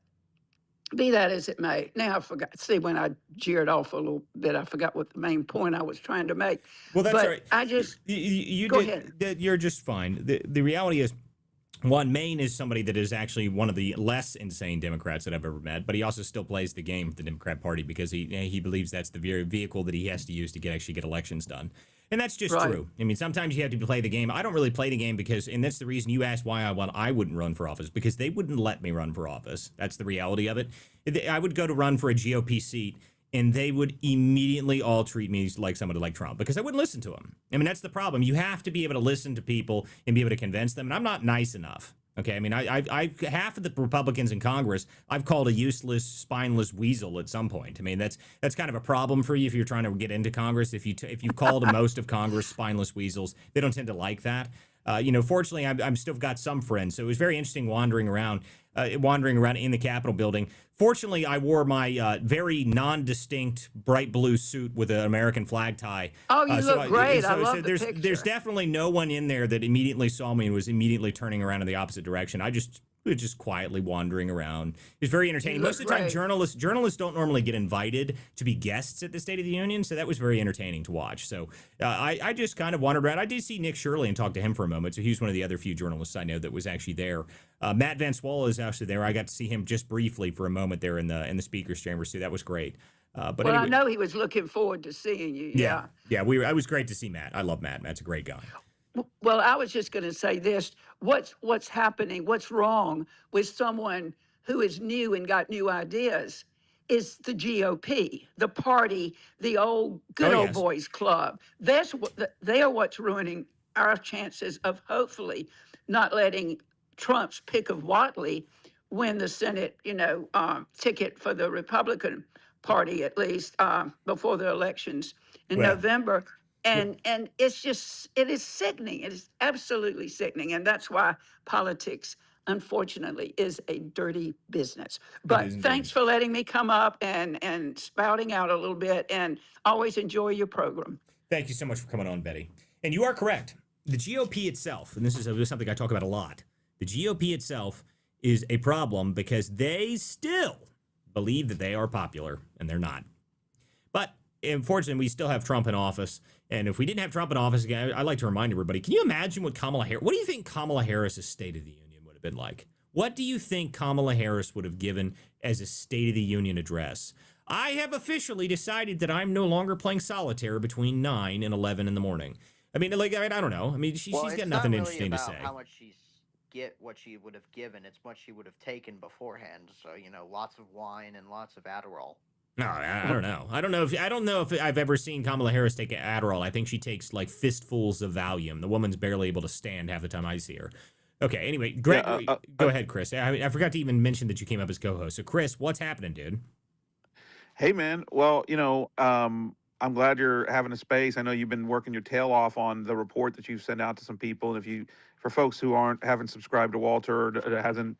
be that as it may, now I forgot. See, when I jeered off a little bit, I forgot what the main point I was trying to make. Well, that's But all right. I just You go ahead. You're just fine. The reality is, one, Maine is somebody that is actually one of the less insane Democrats that I've ever met, but he also still plays the game of the Democrat Party because he believes that's the very vehicle that he has to use to actually get elections done. And that's just Right. true. I mean, sometimes you have to play the game. I don't really play the game because, and that's the reason you asked why I wouldn't run for office, because they wouldn't let me run for office. That's the reality of it. I would go to run for a GOP seat, and they would immediately all treat me like somebody like Trump because I wouldn't listen to them. I mean, that's the problem. You have to be able to listen to people and be able to convince them. And I'm not nice enough. Okay, I mean, I half of the Republicans in Congress, I've called a useless, spineless weasel at some point. I mean, that's kind of a problem for you if you're trying to get into Congress. If you've called most of Congress spineless weasels, they don't tend to like that. Fortunately, I'm still got some friends, so it was very interesting wandering around in the Capitol building. Fortunately, I wore my very non-distinct bright blue suit with an American flag tie. Oh, you look great. I love the there's picture. definitely no one in there that immediately saw me and was immediately turning around in the opposite direction. I just was just quietly wandering around. It's very entertaining. You Most look of the time, great. journalists don't normally get invited to be guests at the State of the Union, so that was very entertaining to watch. So I just kind of wandered around. I did see Nick Shirley and talk to him for a moment. So he was one of the other few journalists I know that was actually there. Matt Van Swalla is actually there. I got to see him just briefly for a moment there in the speakers' chambers too. That was great. But Well, I anyway, know he was looking forward to seeing you. Yeah. I was great to see Matt. I love Matt. Matt's a great guy. Well, I was just going to say this. What's happening? What's wrong with someone who is new and got new ideas? Is the GOP, the party, the good Oh old yes. boys club. They are what's ruining our chances of hopefully not letting Trump's pick of Watley win the Senate, ticket for the Republican Party at least before the elections in Well, November. And it is sickening. It is absolutely sickening. And that's why politics, unfortunately, is a dirty business. it But is indeed. thanks for letting me come up and spouting out a little bit, and always enjoy your program. Thank you so much for coming on, Betty. And you are correct. The GOP itself, and this is something I talk about a lot, the GOP itself is a problem because they still believe that they are popular, and they're not. But unfortunately, we still have Trump in office. And if we didn't have Trump in office, again, I'd like to remind everybody, can you imagine what do you think Kamala Harris's State of the Union would have been like? What do you think Kamala Harris would have given as a State of the Union address? I have officially decided that I'm no longer playing solitaire between 9 and 11 in the morning. I mean, I don't know. I mean, she's It's got not nothing really interesting to about say. how much what she would have given. It's what she would have taken beforehand. So lots of wine and lots of Adderall. No, I don't know. I don't know if I've ever seen Kamala Harris take Adderall. I think she takes like fistfuls of Valium. The woman's barely able to stand half the time I see her. Okay, anyway, Greg, go ahead, Chris. I forgot to even mention that you came up as co-host. So, Chris, what's happening, dude? Hey, man. Well, I'm glad you're having a space. I know you've been working your tail off on the report that you've sent out to some people. And for folks who haven't subscribed to Walter or hasn't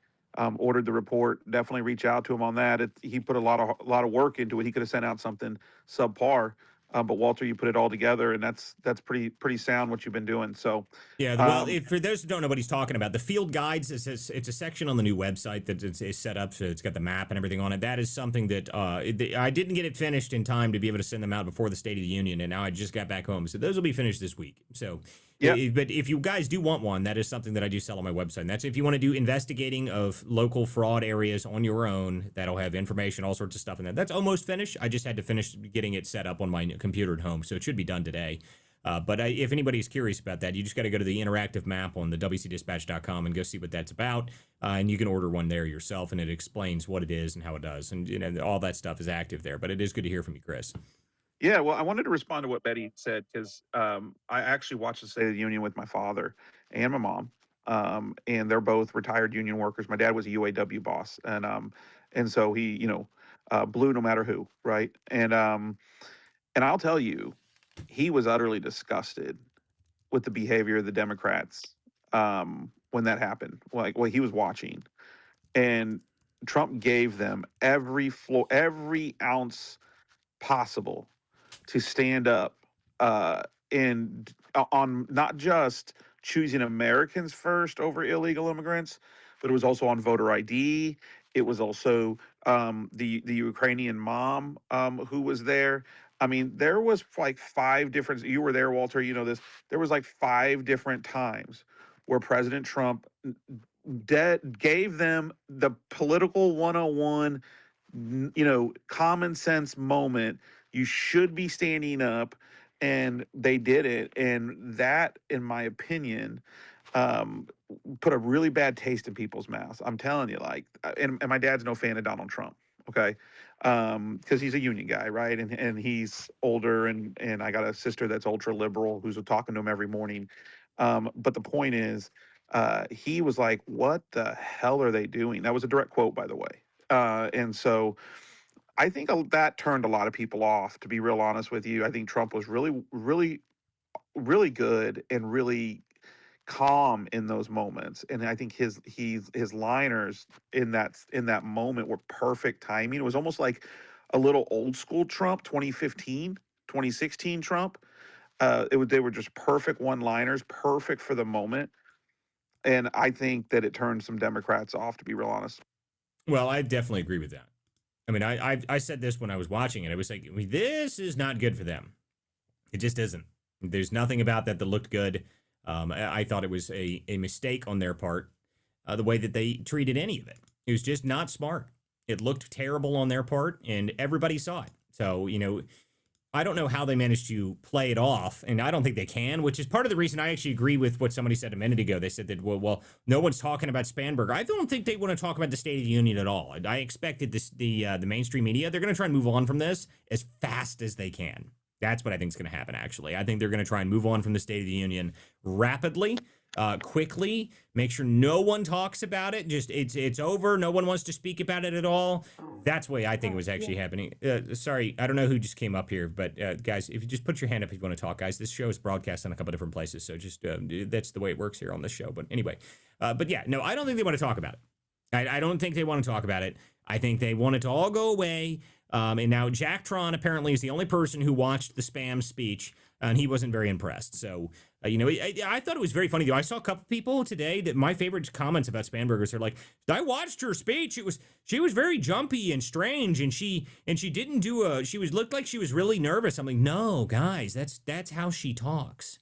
ordered the report, definitely reach out to him on that. He put a lot of work into it. He could have sent out something subpar, but Walter, you put it all together, and that's pretty sound what you've been doing. So, Yeah, well, for those who don't know what he's talking about, the field guides it's a section on the new website that is set up, so it's got the map and everything on it. That is something that I didn't get it finished in time to be able to send them out before the State of the Union, and now I just got back home, so those will be finished this week. So, yeah. But if you guys do want one, that is something that I do sell on my website. And that's if you want to do investigating of local fraud areas on your own. That'll have information, all sorts of stuff in that. That's almost finished. I just had to finish getting it set up on my computer at home, so it should be done today. But if anybody's curious about that, you just got to go to the interactive map on the WCDispatch.com and go see what that's about. And you can order one there yourself, and it explains what it is and how it does. And all that stuff is active there. But it is good to hear from you, Chris. Yeah, well, I wanted to respond to what Betty said because I actually watched the State of the Union with my father and my mom, and they're both retired union workers. My dad was a UAW boss, and so he, blew no matter who, right? And And I'll tell you, he was utterly disgusted with the behavior of the Democrats when that happened. Like, well, he was watching, and Trump gave them every ounce possible to stand up and on not just choosing Americans first over illegal immigrants, but it was also on voter ID. It was also the Ukrainian mom who was there. I mean, there was like five different. You were there, Walter. You know this. There was like five different times where President Trump gave them the political 101, common sense moment. You should be standing up, and they did it. And that, in my opinion, um, put a really bad taste in people's mouths. I'm telling you, like, and my dad's no fan of Donald Trump. Okay, because he's a union guy, right? And he's older, and I got a sister that's ultra liberal who's talking to him every morning. But the point is, he was like, "What the hell are they doing?" That was a direct quote, by the way. And so I think that turned a lot of people off. To be real honest with you, I think Trump was really, really, really good and really calm in those moments, and I think his liners in that moment were perfect timing. It was almost like a little old school Trump, 2015, 2016 Trump. They were just perfect one liners, perfect for the moment, and I think that it turned some Democrats off. To be real honest. Well, I definitely agree with that. I mean, I said this when I was watching it. I was like, I mean, this is not good for them. It just isn't. There's nothing about that looked good. I thought it was a mistake on their part, the way that they treated any of it. It was just not smart. It looked terrible on their part, and everybody saw it. So, I don't know how they managed to play it off, and I don't think they can, which is part of the reason I actually agree with what somebody said a minute ago. They said that, well, no one's talking about Spanberger. I don't think they want to talk about the State of the Union at all. I expected the mainstream media, they're going to try and move on from this as fast as they can. That's what I think is going to happen, actually. I think they're going to try and move on from the State of the Union rapidly, quickly, make sure no one talks about it. Just it's over. No one wants to speak about it at all. That's the way I think it was actually happening. Sorry, I don't know who just came up here, but guys, if you just put your hand up if you want to talk, guys. This show is broadcast on a couple different places, so just that's the way it works here on this show. But anyway, but yeah, no, I don't think they want to talk about it. I don't think they want to talk about it. I think they want it to all go away. And now Jack Tron apparently is the only person who watched the spam speech, and he wasn't very impressed. So, I thought it was very funny, though. I saw a couple people today that my favorite comments about Spanbergers are like, I watched her speech. She was very jumpy and strange, and she didn't looked like she was really nervous. I'm like, no, guys, that's how she talks.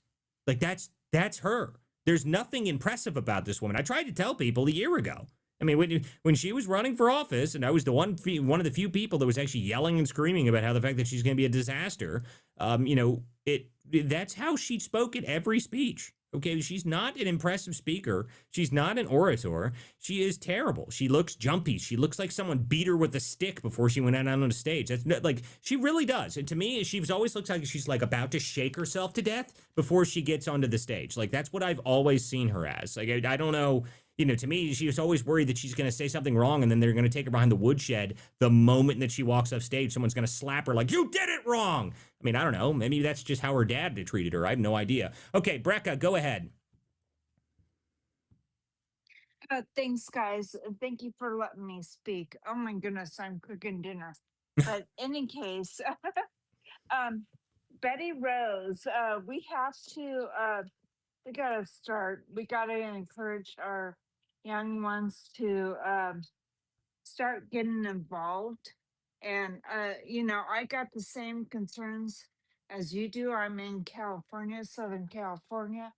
Like, that's her. There's nothing impressive about this woman. I tried to tell people a year ago. I mean, when she was running for office, and I was one of the few people that was actually yelling and screaming about how the fact that she's going to be a disaster, that's how she spoke at every speech. Okay, she's not an impressive speaker. She's not an orator. She is terrible. She looks jumpy. She looks like someone beat her with a stick before she went out on the stage. That's not, like, she really does. And to me, she always looks like she's like about to shake herself to death before she gets onto the stage. Like, that's what I've always seen her as. Like, I don't know. To me, she was always worried that she's going to say something wrong, and then they're going to take her behind the woodshed the moment that she walks off stage. Someone's going to slap her like, you did it wrong. I mean, I don't know. Maybe that's just how her dad treated her. I have no idea. Okay, Brecca, go ahead. Thanks, guys. Thank you for letting me speak. Oh my goodness, I'm cooking dinner. But any case, Betty Rose, we have to we gotta start. We gotta encourage our young ones to start getting involved. And I got the same concerns as you do. I'm in California, Southern California.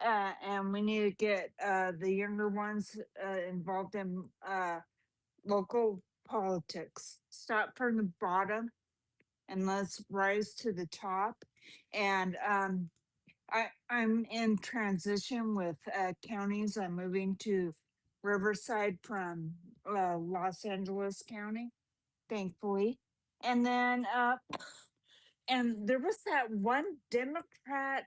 And we need to get the younger ones involved in local politics. Start from the bottom and let's rise to the top. And I'm in transition with counties. I'm moving to Riverside from Los Angeles County, thankfully. And then, and there was that one Democrat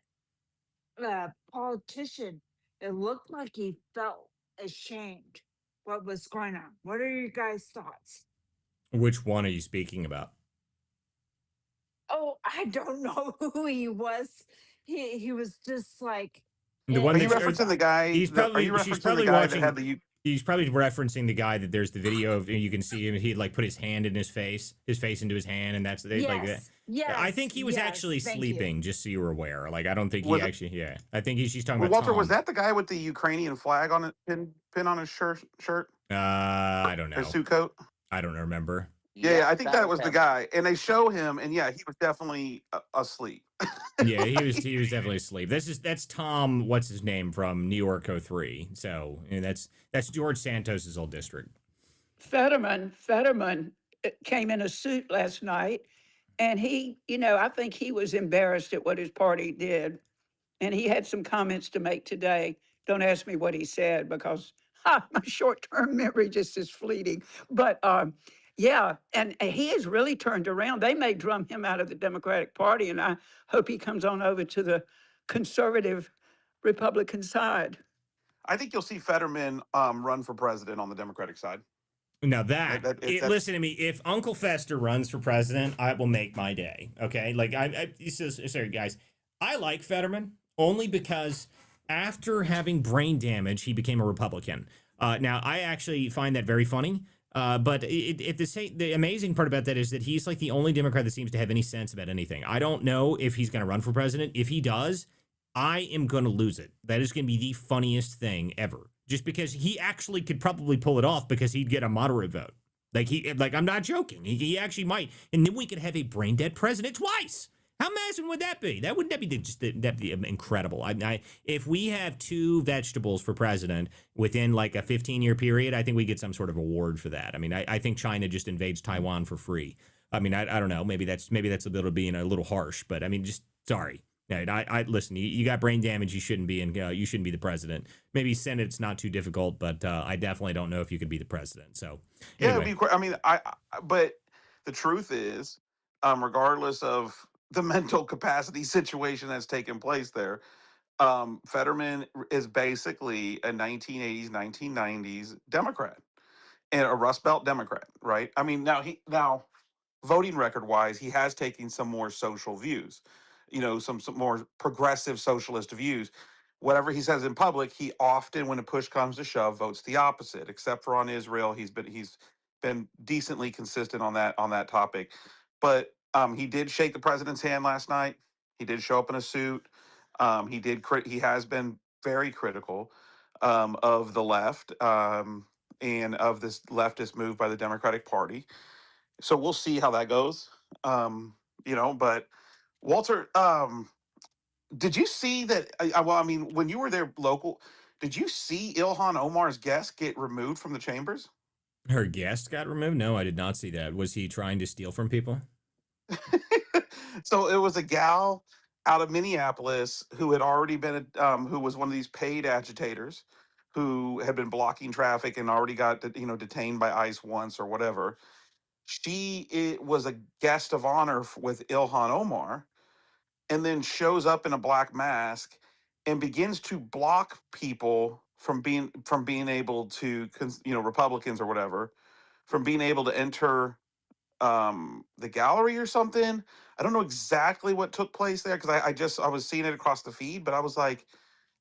politician. It looked like he felt ashamed what was going on. What are your guys' thoughts? Which one are you speaking about? Oh, I don't know who he was. He was just like The one Are you that's it's referencing the guy? Are you she's referencing the probably guy that had watching. the? He's probably referencing the guy that there's the video of. You can see him. He like put his hand in his face into his hand, and that's like that. yes, I yes, think he was yes. actually Thank you. sleeping. Just so you were aware. Like I don't think he Was actually. Yeah, I think she's talking well, about Walter? Was Tom. that the guy with the Ukrainian flag on it, pin on his shirt I don't or know. suit coat? I don't remember. Yeah, Yep, I think that that was was the him. guy, and they show him, and yeah, he was definitely asleep. Yeah, he was definitely asleep. That's Tom. What's his name from New York '03. So that's George Santos's old district. Fetterman came in a suit last night, and he, I think he was embarrassed at what his party did, and he had some comments to make today. Don't ask me what he said because my short-term memory just is fleeting. But yeah, and he has really turned around. They may drum him out of the Democratic Party, and I hope he comes on over to the conservative Republican side. I think you'll see Fetterman run for president on the Democratic side. Now That's listen to me. If Uncle Fester runs for president, I will make my day. Okay, like sorry guys, I like Fetterman only because after having brain damage, he became a Republican. Now I actually find that very funny. But the amazing part about that is that he's like the only Democrat that seems to have any sense about anything. I don't know if he's going to run for president. If he does, I am going to lose it. That is going to be the funniest thing ever. Just because he actually could probably pull it off because he'd get a moderate vote. Like I'm not joking. He actually might. And then we could have a brain dead president twice. How amazing would that be? That'd be incredible. If we have two vegetables for president within like a 15-year period, I think we get some sort of award for that. I mean, I think China just invades Taiwan for free. I mean, I don't know. Maybe that's a little being a little harsh, but I mean, just sorry. I listen. You got brain damage. You shouldn't be you shouldn't be the president. Maybe Senate's not too difficult, but I definitely don't know if you could be the president. So yeah, anyway, I mean, but the truth is, regardless of the mental capacity situation that's taken place there, Fetterman is basically a 1980s, 1990s Democrat and a Rust Belt Democrat, right? I mean, now voting record wise, he has taken some more social views, some more progressive socialist views. Whatever he says in public, he often, when a push comes to shove, votes the opposite. Except for on Israel, he's been decently consistent on that topic. But he did shake the president's hand last night. He did show up in a suit. He has been very critical of the left and of this leftist move by the Democratic Party. So we'll see how that goes. But Walter, did you see that? Well, I mean, when you were there local, did you see Ilhan Omar's guest get removed from the chambers? her guest got removed. No, I did not see that. Was he trying to steal from people? So it was a gal out of Minneapolis who had already been, who was one of these paid agitators, who had been blocking traffic and already got, detained by ICE once or whatever. It was a guest of honor with Ilhan Omar, and then shows up in a black mask and begins to block people from being able to, Republicans or whatever, from being able to enter the gallery or something. I don't know exactly what took place there because I was seeing it across the feed, but I was like,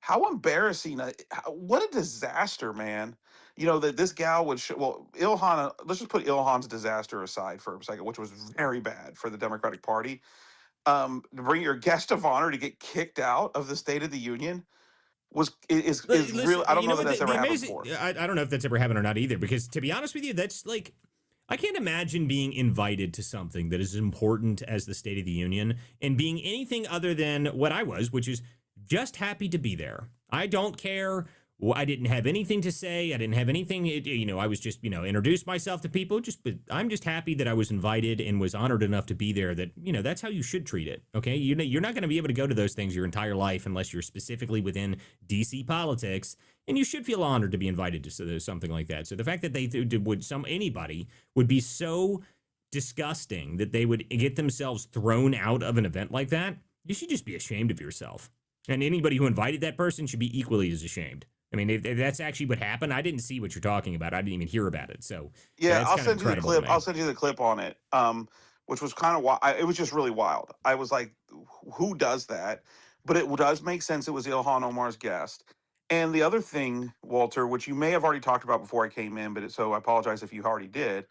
how embarrassing! What a disaster, man! That this gal would Ilhan. Let's just put Ilhan's disaster aside for a second, which was very bad for the Democratic Party. To bring your guest of honor to get kicked out of the State of the Union is Listen, real. I don't you know know that what? that's The ever happened amazing. before. I don't know if that's ever happened or not either. Because to be honest with you, that's like I can't imagine being invited to something that is as important as the State of the Union and being anything other than what I was, which is just happy to be there. I don't care. I didn't have anything to say. I didn't have anything. I was just, introduced myself to people. But I'm just happy that I was invited and was honored enough to be there. That that's how you should treat it. Okay, you're not going to be able to go to those things your entire life unless you're specifically within DC politics, and you should feel honored to be invited to something like that. So the fact that anybody would be so disgusting that they would get themselves thrown out of an event like that, you should just be ashamed of yourself. And anybody who invited that person should be equally as ashamed. I mean, if that's actually what happened, I didn't see what you're talking about. I didn't even hear about it. So Yeah, that's I'll kind of send you the incredible to clip. me. I'll send you the clip on it. which was kind of wild. It was just really wild. I was like, who does that? But it does make sense. It was Ilhan Omar's guest. And the other thing, Walter, which you may have already talked about before I came in, so I apologize if you already did.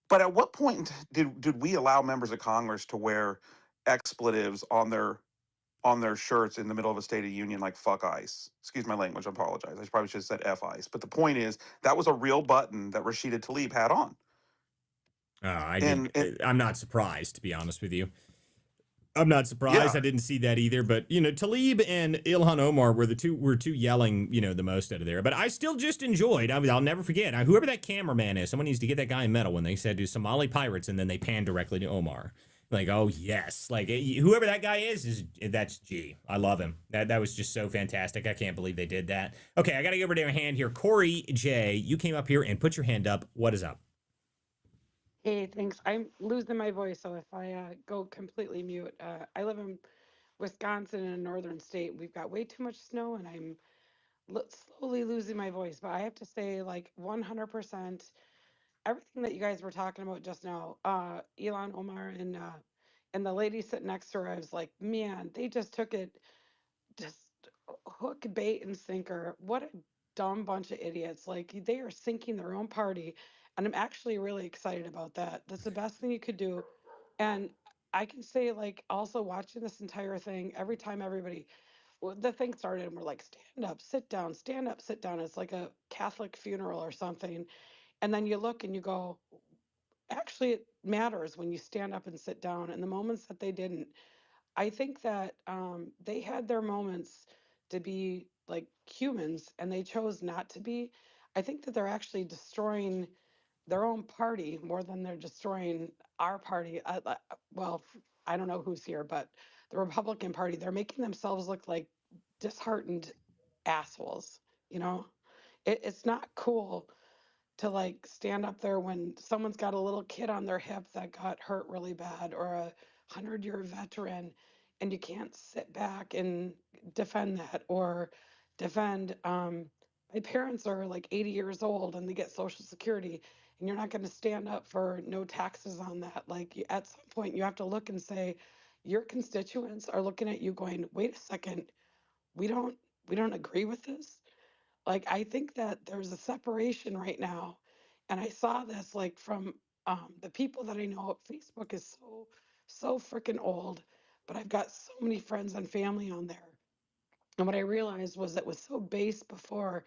But at what point did we allow members of Congress to wear expletives on their shirts in the middle of a State of the Union, like "fuck ICE"? Excuse my language. I apologize. I probably should have said "f ICE." But the point is, that was a real button that Rashida Tlaib had on. I And, did. I'm not surprised, to be honest with you. I'm not surprised. yeah, I didn't see that either. But Talib and Ilhan Omar were the two yelling, the most out of there. But I still just enjoyed. I'll never forget. Whoever that cameraman is, someone needs to get that guy a medal when they said to Somali pirates, and then they panned directly to Omar. Like, oh yes, like whoever that guy is that's G. I love him. That was just so fantastic. I can't believe they did that. Okay, I got to go over to your hand here. Corey J, you came up here and put your hand up. What is up? Hey, thanks. I'm losing my voice, so if I go completely mute, I live in Wisconsin, in a northern state. We've got way too much snow, and I'm slowly losing my voice. But I have to say, like 100%, everything that you guys were talking about just now, Elon Omar and the lady sitting next to her, I was like, man, they just took it just hook, bait, and sinker. What a dumb bunch of idiots. Like they are sinking their own party. And I'm actually really excited about that. That's the best thing you could do. And I can say, like, also watching this entire thing, every time the thing started, and we're like, stand up, sit down, stand up, sit down. It's like a Catholic funeral or something. And then you look and you go, actually, it matters when you stand up and sit down. And the moments that they didn't, I think that they had their moments to be like humans and they chose not to be. I think that they're actually destroying their own party more than they're destroying our party. Well, I don't know who's here, but the Republican Party, they're making themselves look like disheartened assholes. You know, it's not cool to like stand up there when someone's got a little kid on their hip that got hurt really bad or a 100-year veteran, and you can't sit back and defend that or defend my parents are like 80 years old and they get social security, and you're not going to stand up for no taxes on that. Like at some point you have to look and say your constituents are looking at you going, wait a second, we don't we don't agree with this. Like, I think that there's a separation right now. And I saw this like from the people that I know. Facebook is so freaking old, but I've got so many friends and family on there. And what I realized was it was so base before.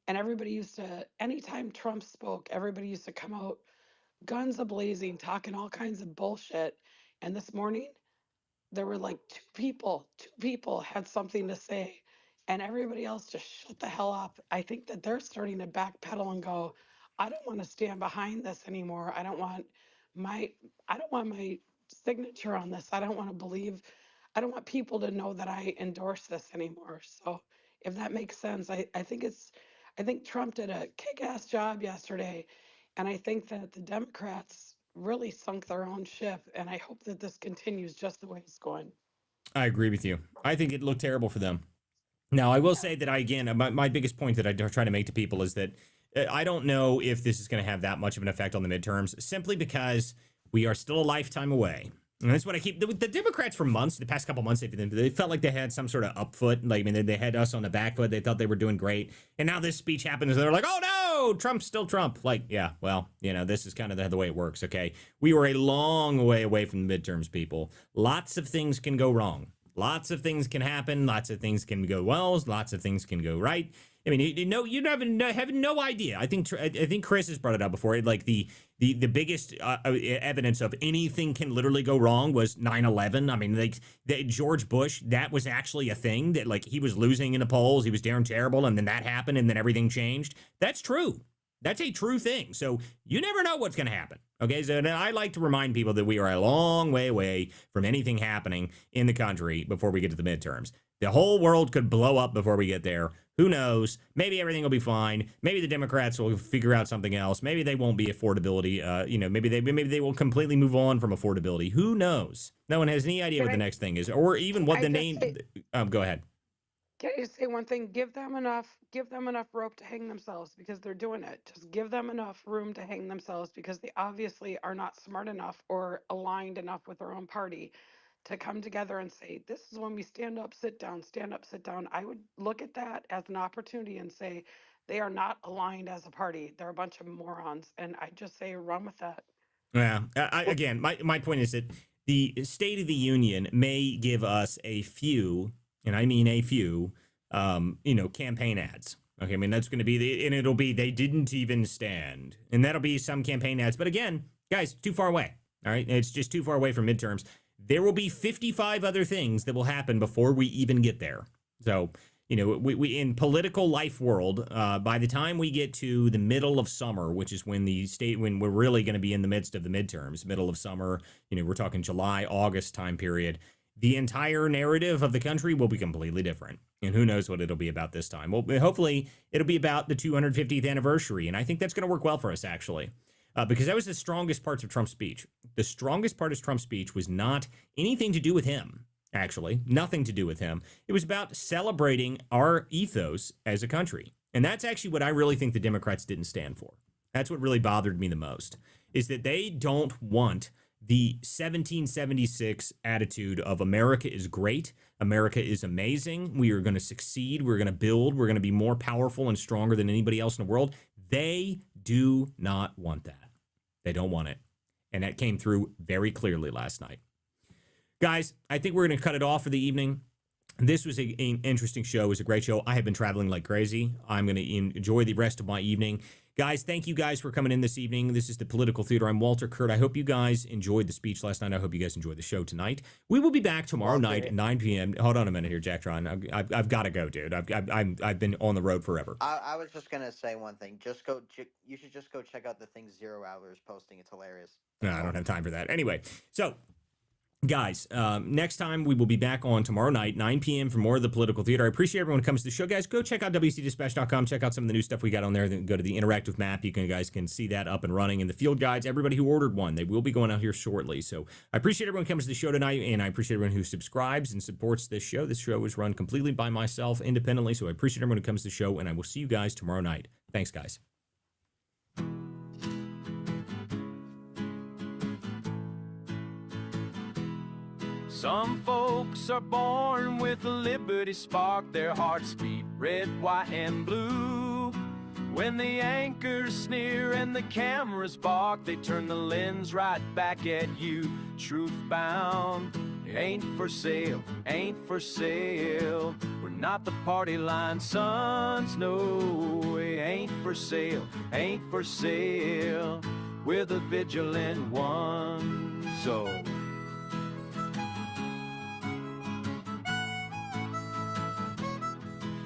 And everybody used to, anytime Trump spoke, everybody used to come out guns ablazing, talking all kinds of bullshit. And this morning, there were like two people had something to say, and everybody else just shut the hell up. I think that they're starting to backpedal and go, I don't want to stand behind this anymore. My I don't want my signature on this. I don't want people to know that I endorse this anymore. So if that makes sense, I think Trump did a kick-ass job yesterday, and I think that the Democrats really sunk their own ship, and I hope that this continues just the way it's going. I agree with you. I think it looked terrible for them. Now, I will Yeah. say that my biggest point that I try to make to people is that I don't know if this is going to have that much of an effect on the midterms, simply because we are still a lifetime away. And that's what I keep. The Democrats for months, the past couple months, they felt like they had some sort of upfoot. Like, I mean, they had us on the back foot. They thought they were doing great. And now this speech happens, and they're like, oh no, Trump's still Trump. Like, yeah, well, this is kind of the way it works, okay? We were a long way away from the midterms, people. Lots of things can go wrong. Lots of things can happen. Lots of things can go well. Lots of things can go right. I mean, you have no idea. I think Chris has brought it up before. Like the biggest evidence of anything can literally go wrong was 9/11. I mean, like George Bush, that was actually a thing that like he was losing in the polls. He was doing terrible, and then that happened, and then everything changed. That's true. That's a true thing. So you never know what's going to happen. Okay, so I like to remind people that we are a long way away from anything happening in the country before we get to the midterms. The whole world could blow up before we get there. Who knows? Maybe everything will be fine. Maybe the Democrats will figure out something else. Maybe they won't be affordability. Maybe they will completely move on from affordability. Who knows? No one has any idea Can what the I next thing is, or even what I the just name. say Go ahead. Can I just say one thing? Give them enough rope to hang themselves because they're doing it. Just give them enough room to hang themselves because they obviously are not smart enough or aligned enough with their own party to come together and say, this is when we stand up, sit down, stand up, sit down. I would look at that as an opportunity and say, they are not aligned as a party. They're a bunch of morons. And I just say, run with that. Yeah. Again, my point is that the State of the Union may give us a few, and I mean a few, campaign ads. Okay, I mean that's going to be and it'll be they didn't even stand, and that'll be some campaign ads. But again, guys, too far away. All right, it's just too far away from midterms. There will be 55 other things that will happen before we even get there. So we in political life world, by the time we get to the middle of summer, which is when we're really going to be in the midst of the midterms, middle of summer, we're talking July, August time period, the entire narrative of the country will be completely different. And who knows what it'll be about this time. Well, hopefully it'll be about the 250th anniversary. And I think that's going to work well for us, actually. Because that was the strongest parts of Trump's speech. The strongest part of Trump's speech was not anything to do with him. Actually, nothing to do with him. It was about celebrating our ethos as a country. And that's actually what I really think the Democrats didn't stand for. That's what really bothered me the most, is that they don't want the 1776 attitude of America is great, America is amazing, we are going to succeed, we're going to build, we're going to be more powerful and stronger than anybody else in the world. They do not want that. They don't want it. And that came through very clearly last night. Guys, I think we're going to cut it off for the evening. This was an interesting show. It was a great show. I have been traveling like crazy. I'm going to enjoy the rest of my evening. Guys, thank you guys for coming in this evening. This is the Political Theater. I'm Walter Kurt. I hope you guys enjoyed the speech last night. I hope you guys enjoyed the show tonight. We will be back tomorrow night at 9 p.m. Hold on a minute here, Jacktron. I've got to go, dude. I've been on the road forever. I was just gonna say one thing. You should just go check out the thing 0 Hours posting. It's hilarious. No, I don't have time for that. Anyway, so guys, next time we will be back on tomorrow night, 9 p.m. for more of the Political Theater. I appreciate everyone who comes to the show. Guys, go check out WCDispatch.com. Check out some of the new stuff we got on there. Then go to the interactive map. You guys can see that up and running. And the field guides, everybody who ordered one, they will be going out here shortly. So I appreciate everyone who comes to the show tonight, and I appreciate everyone who subscribes and supports this show. This show is run completely by myself, independently. So I appreciate everyone who comes to the show, and I will see you guys tomorrow night. Thanks, guys. Some folks are born with a liberty spark, their hearts beat red, white, and blue. When the anchors sneer and the cameras bark, they turn the lens right back at you. Truth bound, ain't for sale, ain't for sale. We're not the party line sons, no, we ain't for sale, ain't for sale. We're the vigilant ones, so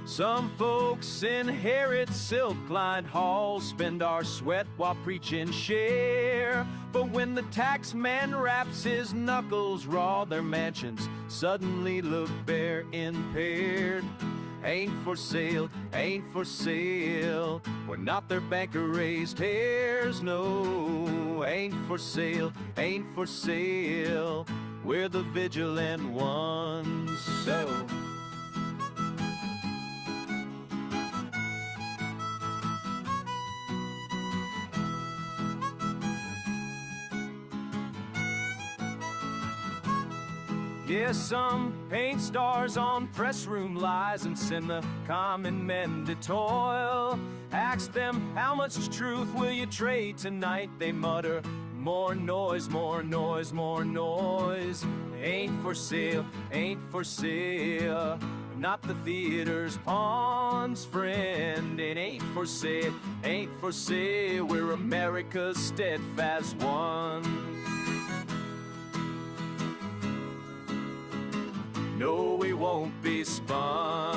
some folks inherit silk-lined halls, spend our sweat while preaching share. But when the tax man wraps his knuckles raw, their mansions suddenly look bare, impaired. Ain't for sale, ain't for sale. We're not their banker-raised hares, no. Ain't for sale, ain't for sale. We're the vigilant ones, so yeah, some paint stars on press room lies and send the common men to toil. Ask them, how much truth will you trade tonight? They mutter, more noise, more noise, more noise. Ain't for sale, ain't for sale. Not the theater's pawns, friend. It ain't for sale, ain't for sale. We're America's steadfast ones. No, we won't be spun.